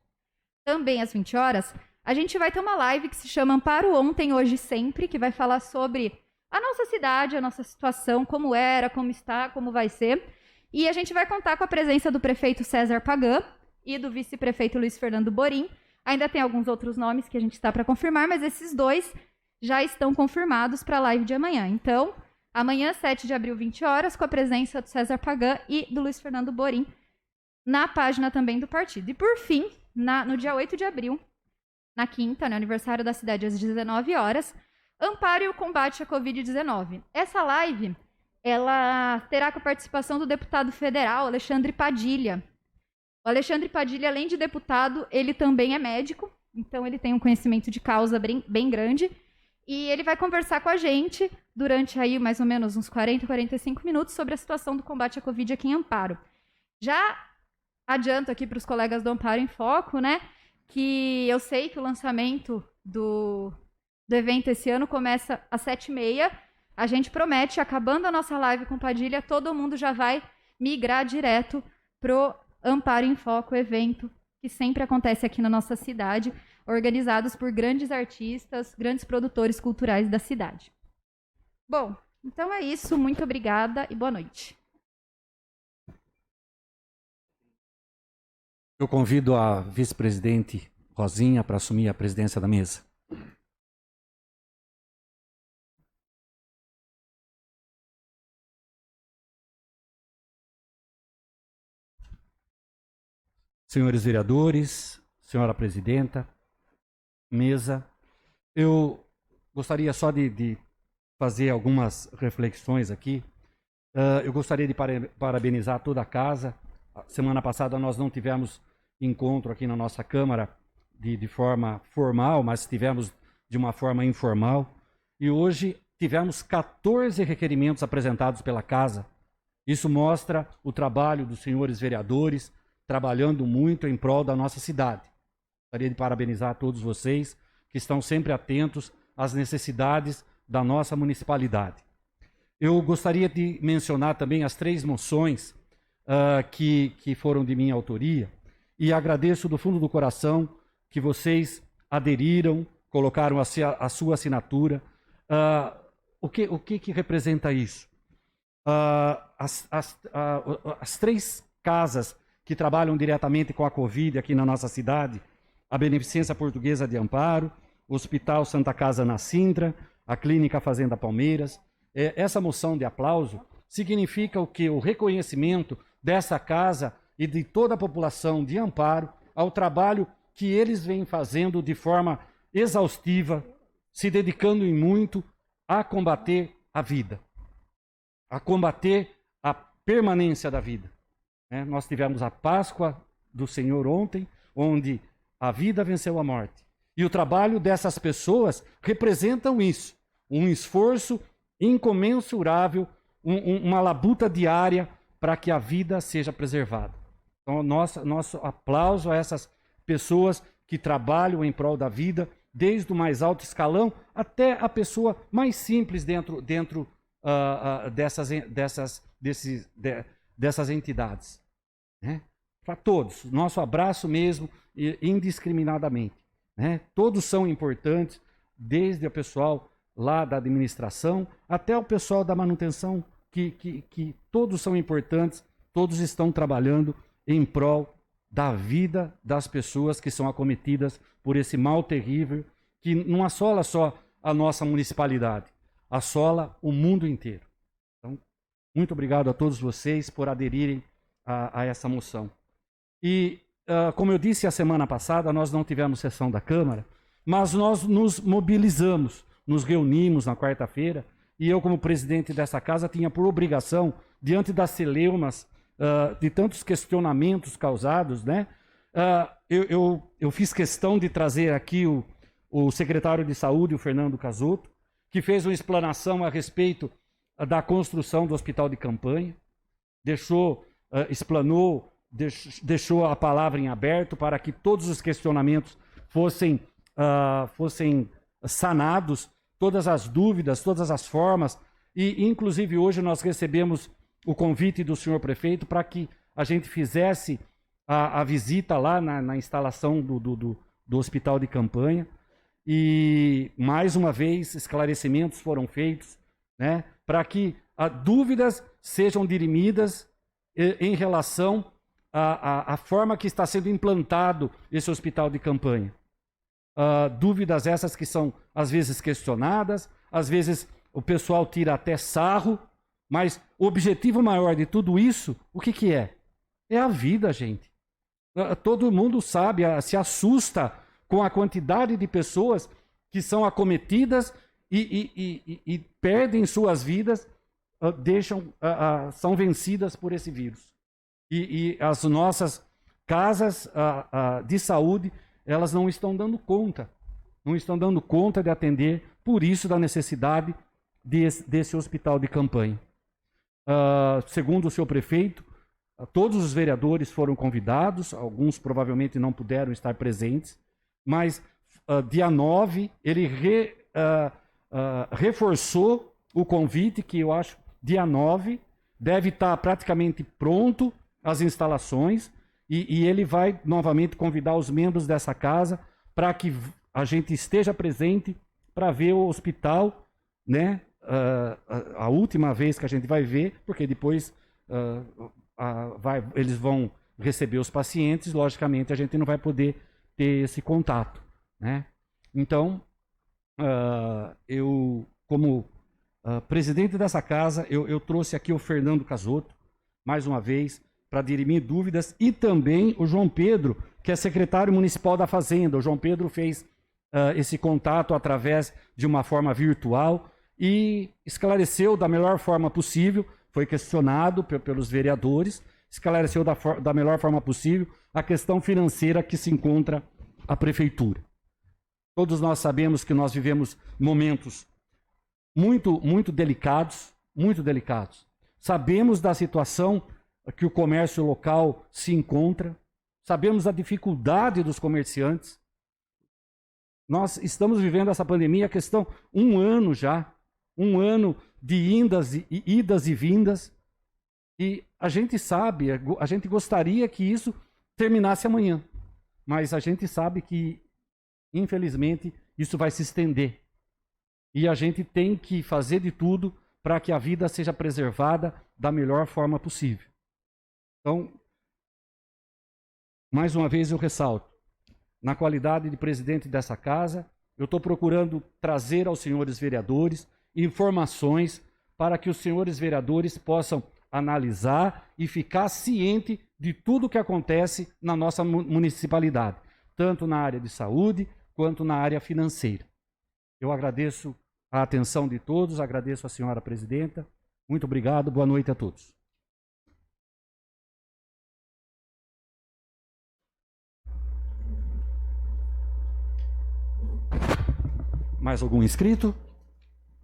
Speaker 2: também às 20 horas, a gente vai ter uma live que se chama Amparo Ontem, Hoje e Sempre, que vai falar sobre a nossa cidade, a nossa situação, como era, como está, como vai ser. E a gente vai contar com a presença do prefeito César Pagan e do vice-prefeito Luiz Fernando Borim. Ainda tem alguns outros nomes que a gente está para confirmar, mas esses dois já estão confirmados para a live de amanhã. Então, amanhã, 7 de abril, 20 horas, com a presença do César Pagan e do Luiz Fernando Borim, na página também do partido. E, por fim, no dia 8 de abril, na quinta, no aniversário da cidade, às 19 horas, Amparo e o combate à Covid-19. Essa live, ela terá com a participação do deputado federal Alexandre Padilha. O Alexandre Padilha, além de deputado, ele também é médico, então ele tem um conhecimento de causa bem grande, e ele vai conversar com a gente durante aí mais ou menos uns 40, 45 minutos sobre a situação do combate à Covid aqui em Amparo. Já adianto aqui para os colegas do Amparo em Foco, né, que eu sei que o lançamento do evento esse ano começa às 7h30. A gente promete, acabando a nossa live com Padilha, todo mundo já vai migrar direto pro Amparo em Foco, evento que sempre acontece aqui na nossa cidade, organizados por grandes artistas, grandes produtores culturais da cidade. Bom, então é isso. Muito obrigada e boa noite.
Speaker 1: Eu convido a vice-presidente Rosinha para assumir a presidência da mesa. Senhores vereadores, senhora presidenta, mesa, eu gostaria só de fazer algumas reflexões aqui. Eu gostaria de parabenizar toda a casa. Semana passada nós não tivemos encontro aqui na nossa Câmara de forma formal, mas tivemos de uma forma informal. E hoje tivemos 14 requerimentos apresentados pela casa. Isso mostra o trabalho dos senhores vereadores, trabalhando muito em prol da nossa cidade. Gostaria de parabenizar a todos vocês que estão sempre atentos às necessidades da nossa municipalidade. eu gostaria de mencionar também as 3 moções que foram de minha autoria, e agradeço do fundo do coração que vocês aderiram, colocaram a sua assinatura. O que representa isso? As 3 casas que trabalham diretamente com a Covid aqui na nossa cidade, a Beneficência Portuguesa de Amparo, o Hospital Santa Casa na Sintra, a Clínica Fazenda Palmeiras. Essa moção de aplauso significa o quê? O reconhecimento dessa casa e de toda a população de Amparo ao trabalho que eles vêm fazendo de forma exaustiva, se dedicando em muito a combater a vida, a combater a permanência da vida. Nós tivemos a Páscoa do Senhor ontem, onde a vida venceu a morte. E o trabalho dessas pessoas representam isso, um esforço incomensurável, uma labuta diária para que a vida seja preservada. Então, nosso aplauso a essas pessoas que trabalham em prol da vida, desde o mais alto escalão até a pessoa mais simples dentro dessas entidades. Para todos, nosso abraço mesmo, indiscriminadamente. Todos são importantes, desde o pessoal lá da administração até o pessoal da manutenção, que todos são importantes, todos estão trabalhando em prol da vida das pessoas que são acometidas por esse mal terrível, que não assola só a nossa municipalidade, assola o mundo inteiro. Então, muito obrigado a todos vocês por aderirem a essa moção. E, como eu disse a semana passada, nós não tivemos sessão da Câmara, mas nós nos mobilizamos, nos reunimos na quarta-feira, e eu, como presidente dessa casa, tinha por obrigação, diante das celeumas, de tantos questionamentos causados, eu fiz questão de trazer aqui o secretário de Saúde, o Fernando Casotto, que fez uma explanação a respeito da construção do hospital de campanha, explanou, deixou a palavra em aberto para que todos os questionamentos fossem sanados, todas as dúvidas, todas as formas, e inclusive hoje nós recebemos o convite do senhor prefeito para que a gente fizesse a visita lá na instalação do hospital de campanha, e mais uma vez esclarecimentos foram feitos, para que dúvidas sejam dirimidas em relação à forma que está sendo implantado esse hospital de campanha. Dúvidas essas que são às vezes questionadas, às vezes o pessoal tira até sarro, mas o objetivo maior de tudo isso, o que é? É a vida, gente. Todo mundo sabe, se assusta com a quantidade de pessoas que são acometidas e perdem suas vidas, são vencidas por esse vírus. E as nossas casas de saúde, elas não estão dando conta de atender, por isso da necessidade desse hospital de campanha. Segundo o senhor prefeito, todos os vereadores foram convidados, alguns provavelmente não puderam estar presentes, mas dia 9 ele reforçou o convite, que eu acho dia 9 deve estar praticamente pronto as instalações, e ele vai novamente convidar os membros dessa casa para que a gente esteja presente para ver o hospital, a última vez que a gente vai ver, porque depois eles vão receber os pacientes, logicamente a gente não vai poder ter esse contato. Então, eu, como presidente dessa casa, eu trouxe aqui o Fernando Casotto, mais uma vez, para dirimir dúvidas, e também o João Pedro, que é secretário municipal da Fazenda. O João Pedro fez esse contato através de uma forma virtual e esclareceu da melhor forma possível, foi questionado pelos vereadores, esclareceu da melhor forma possível a questão financeira que se encontra a prefeitura. Todos nós sabemos que nós vivemos momentos muito delicados, muito delicados. Sabemos da situação que o comércio local se encontra, sabemos da dificuldade dos comerciantes. Nós estamos vivendo essa pandemia, a questão, um um ano de idas e vindas, e a gente sabe, a gente gostaria que isso terminasse amanhã, mas a gente sabe que, infelizmente, isso vai se estender. E a gente tem que fazer de tudo para que a vida seja preservada da melhor forma possível. Então, mais uma vez eu ressalto, na qualidade de presidente dessa casa, eu estou procurando trazer aos senhores vereadores informações para que os senhores vereadores possam analisar e ficar ciente de tudo que acontece na nossa municipalidade, tanto na área de saúde quanto na área financeira. Eu agradeço a atenção de todos, agradeço a senhora presidenta. Muito obrigado, boa noite a todos. Mais algum inscrito?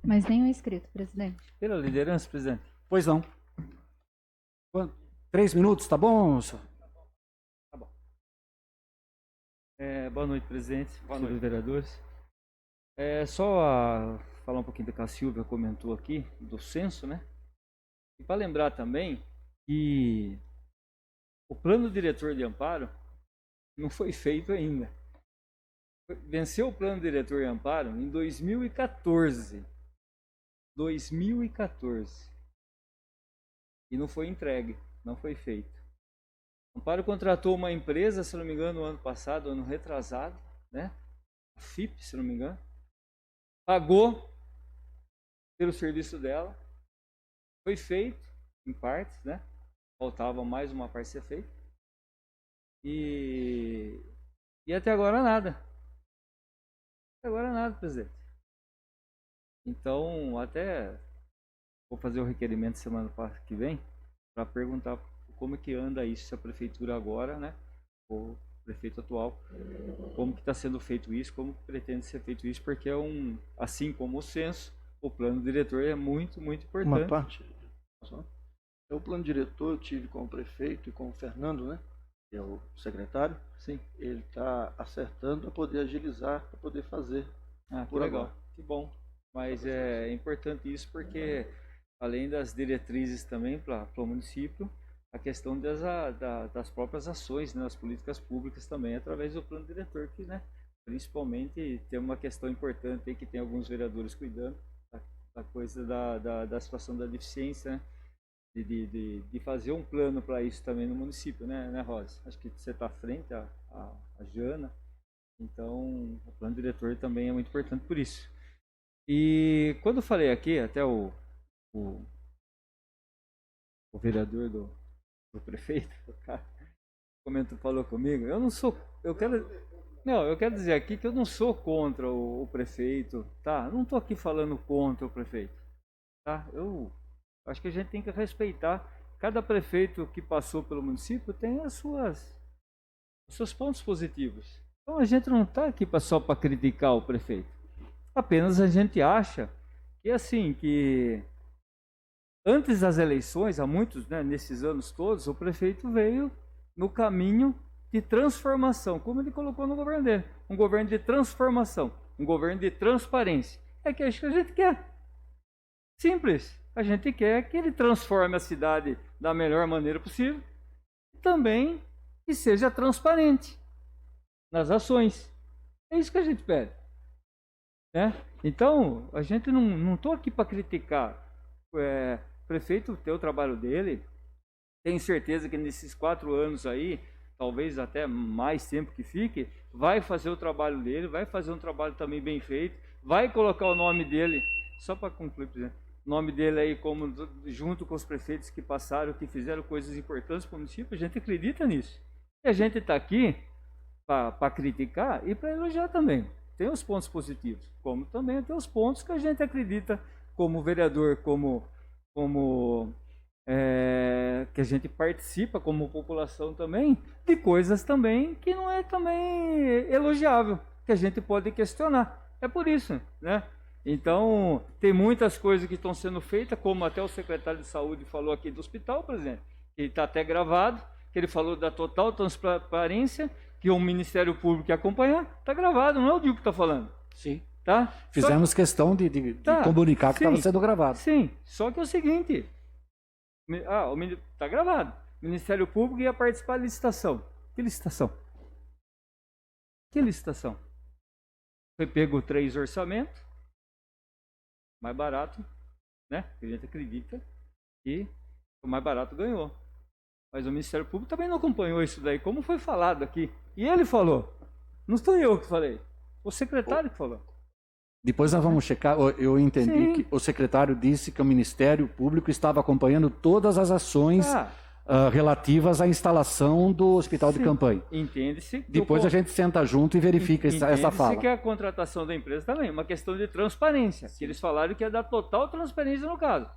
Speaker 2: Mas nenhum inscrito, presidente.
Speaker 4: Pela liderança, presidente.
Speaker 1: Pois não. 3 minutos, tá bom, senhor?
Speaker 4: Tá bom. Boa noite, presidente. Boa noite, vereadores. Só falar um pouquinho do que a Silvia comentou aqui, do censo, né? E para lembrar também que o plano diretor de amparo não foi feito ainda. Venceu o plano diretor de amparo em 2014. 2014. E não foi entregue, não foi feito. O Amparo contratou uma empresa, se não me engano, no ano passado, ano retrasado, né? A FIP, se não me engano. Pagou pelo serviço dela. Foi feito, em partes, né? Faltava mais uma parte ser feita. E até agora nada. Até agora nada, presidente. Então, até vou fazer o requerimento semana que vem para perguntar como é que anda isso, se a prefeitura agora, né, o prefeito atual, como que está sendo feito isso, como pretende ser feito isso, porque assim como o censo, o plano diretor é muito, muito importante.
Speaker 6: Uma parte, o plano diretor eu tive com o prefeito e com o Fernando, né, que é o secretário.
Speaker 4: Sim.
Speaker 6: Ele está acertando para poder agilizar, para poder fazer.
Speaker 4: Que legal, agora. Que bom. Mas é importante isso porque, além das diretrizes também para o município, a questão das próprias ações, né, das políticas públicas também, através do plano diretor, que, né, principalmente tem uma questão importante aí que tem alguns vereadores cuidando, da coisa da situação da deficiência, né, de fazer um plano para isso também no município, né, Rosa? Acho que você está à frente, a Jana, então o plano diretor também é muito importante por isso. E quando eu falei aqui, até o vereador do prefeito, o cara falou comigo, eu quero dizer aqui que eu não sou contra o prefeito, tá? Não estou aqui falando contra o prefeito, tá? Eu acho que a gente tem que respeitar, cada prefeito que passou pelo município tem os seus pontos positivos. Então a gente não está aqui só para criticar o prefeito. Apenas a gente acha que assim, que antes das eleições, há muitos, né, nesses anos todos, o prefeito veio no caminho de transformação, como ele colocou no governo dele. Um governo de transformação, um governo de transparência. É que acho que a gente quer. Simples. A gente quer que ele transforme a cidade da melhor maneira possível e também que seja transparente nas ações. É isso que a gente pede. Né? Então, a gente não estou aqui para criticar. O prefeito ter o trabalho dele, tenho certeza que nesses 4 anos aí, talvez até mais tempo que fique, vai fazer o trabalho dele, vai fazer um trabalho também bem feito, vai colocar o nome dele, só para concluir, presidente, o nome dele aí como junto com os prefeitos que passaram, que fizeram coisas importantes para o município. A gente acredita nisso. E a gente está aqui para criticar e para elogiar também. Tem os pontos positivos, como também tem os pontos que a gente acredita como vereador, que a gente participa como população também, de coisas também que não é também elogiável, que a gente pode questionar. É por isso, né? Então, tem muitas coisas que estão sendo feitas, como até o secretário de saúde falou aqui do hospital, por exemplo, que está até gravado, que ele falou da total transparência, que o Ministério Público ia acompanhar, está gravado, não é o Diego que está falando.
Speaker 1: Sim.
Speaker 4: Tá?
Speaker 1: Fizemos questão de
Speaker 4: Tá,
Speaker 1: comunicar que
Speaker 4: sim.
Speaker 1: estava sendo gravado.
Speaker 4: Sim, só que é o seguinte. Tá gravado. O Ministério Público ia participar da licitação. Que licitação? Que licitação? Foi pego 3 orçamentos, mais barato, né? A gente acredita que o mais barato ganhou. Mas o Ministério Público também não acompanhou isso daí, como foi falado aqui. E ele falou, não sou eu que falei, o secretário que falou.
Speaker 1: Depois nós vamos checar. Eu entendi
Speaker 4: Sim.
Speaker 1: que o secretário disse que o Ministério Público estava acompanhando todas as ações relativas à instalação do hospital de
Speaker 4: Sim.
Speaker 1: campanha.
Speaker 4: Entende-se. que
Speaker 1: Depois a gente senta junto e verifica essa
Speaker 4: Entende-se
Speaker 1: fala.
Speaker 4: que a contratação da empresa também é uma questão de transparência. Que eles falaram que ia dar total transparência no caso.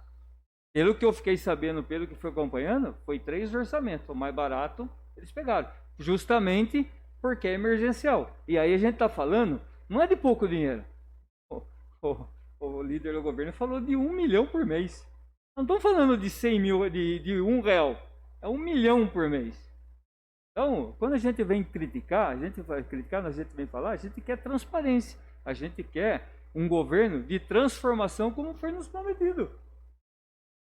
Speaker 4: Pelo que eu fiquei sabendo, pelo que fui acompanhando, foi 3 orçamentos. O mais barato eles pegaram. Justamente porque é emergencial. E aí a gente está falando, não é de pouco dinheiro. O líder do governo falou de 1 milhão por mês. Não estamos falando de 100 mil, de R$1. É 1 milhão por mês. Então, quando a gente vem criticar, a gente vem falar, a gente quer transparência. A gente quer um governo de transformação como foi nos prometido.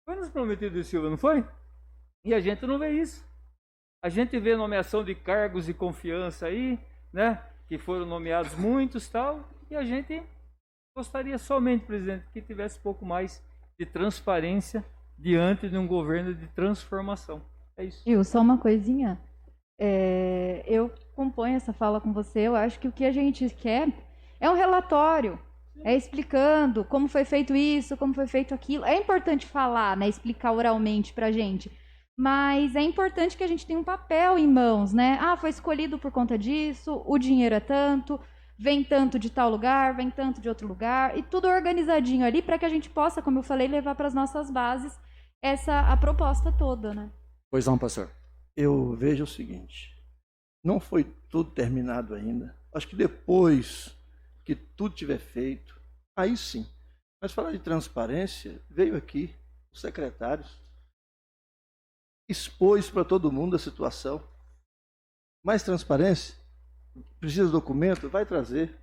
Speaker 4: Foi nos prometido de Silva, não foi? E a gente não vê isso. A gente vê nomeação de cargos de confiança aí, né? Que foram nomeados muitos tal. E a gente gostaria somente, presidente, que tivesse um pouco mais de transparência diante de um governo de transformação. É isso.
Speaker 2: Gil, só uma coisinha. Eu componho essa fala com você. Eu acho que o que a gente quer é um relatório. É explicando como foi feito isso, como foi feito aquilo. É importante falar, né? Explicar oralmente pra gente. Mas é importante que a gente tenha um papel em mãos, né? Ah, foi escolhido por conta disso, o dinheiro é tanto, vem tanto de tal lugar, vem tanto de outro lugar, e tudo organizadinho ali para que a gente possa, como eu falei, levar para as nossas bases a proposta toda, né?
Speaker 1: Pois não, pastor.
Speaker 6: Eu vejo o seguinte, não foi tudo terminado ainda. Acho que depois que tudo tiver feito, aí sim. Mas falar de transparência, veio aqui os secretários, expôs para todo mundo a situação. Mais transparência? Precisa de documento? Vai trazer.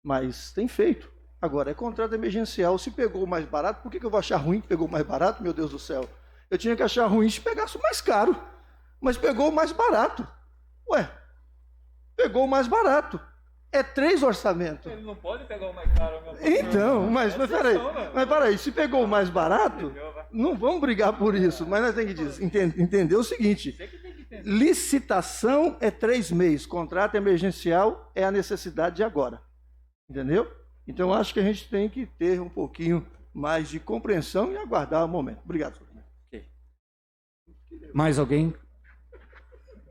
Speaker 6: Mas tem feito. Agora, é contrato emergencial. Se pegou o mais barato, por que eu vou achar ruim que pegou o mais barato? Meu Deus do céu. Eu tinha que achar ruim se pegasse o mais caro. Mas pegou o mais barato. Ué, pegou o mais barato. É 3 orçamentos.
Speaker 4: Ele não pode pegar o mais caro, meu pastor.
Speaker 6: Então, mas peraí, se pegou o mais barato, não vamos brigar por isso, mas nós temos que entender o seguinte, licitação é 3 meses, contrato emergencial é a necessidade de agora, entendeu? Então, acho que a gente tem que ter um pouquinho mais de compreensão e aguardar o momento. Obrigado.
Speaker 1: Mais alguém?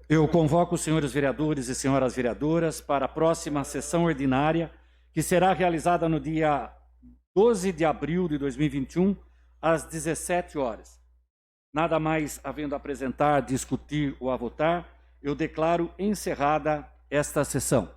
Speaker 1: Eu convoco os senhores vereadores e senhoras vereadoras para a próxima sessão ordinária, que será realizada no dia 12 de abril de 2021, às 17 horas. Nada mais havendo a apresentar, discutir ou a votar, eu declaro encerrada esta sessão.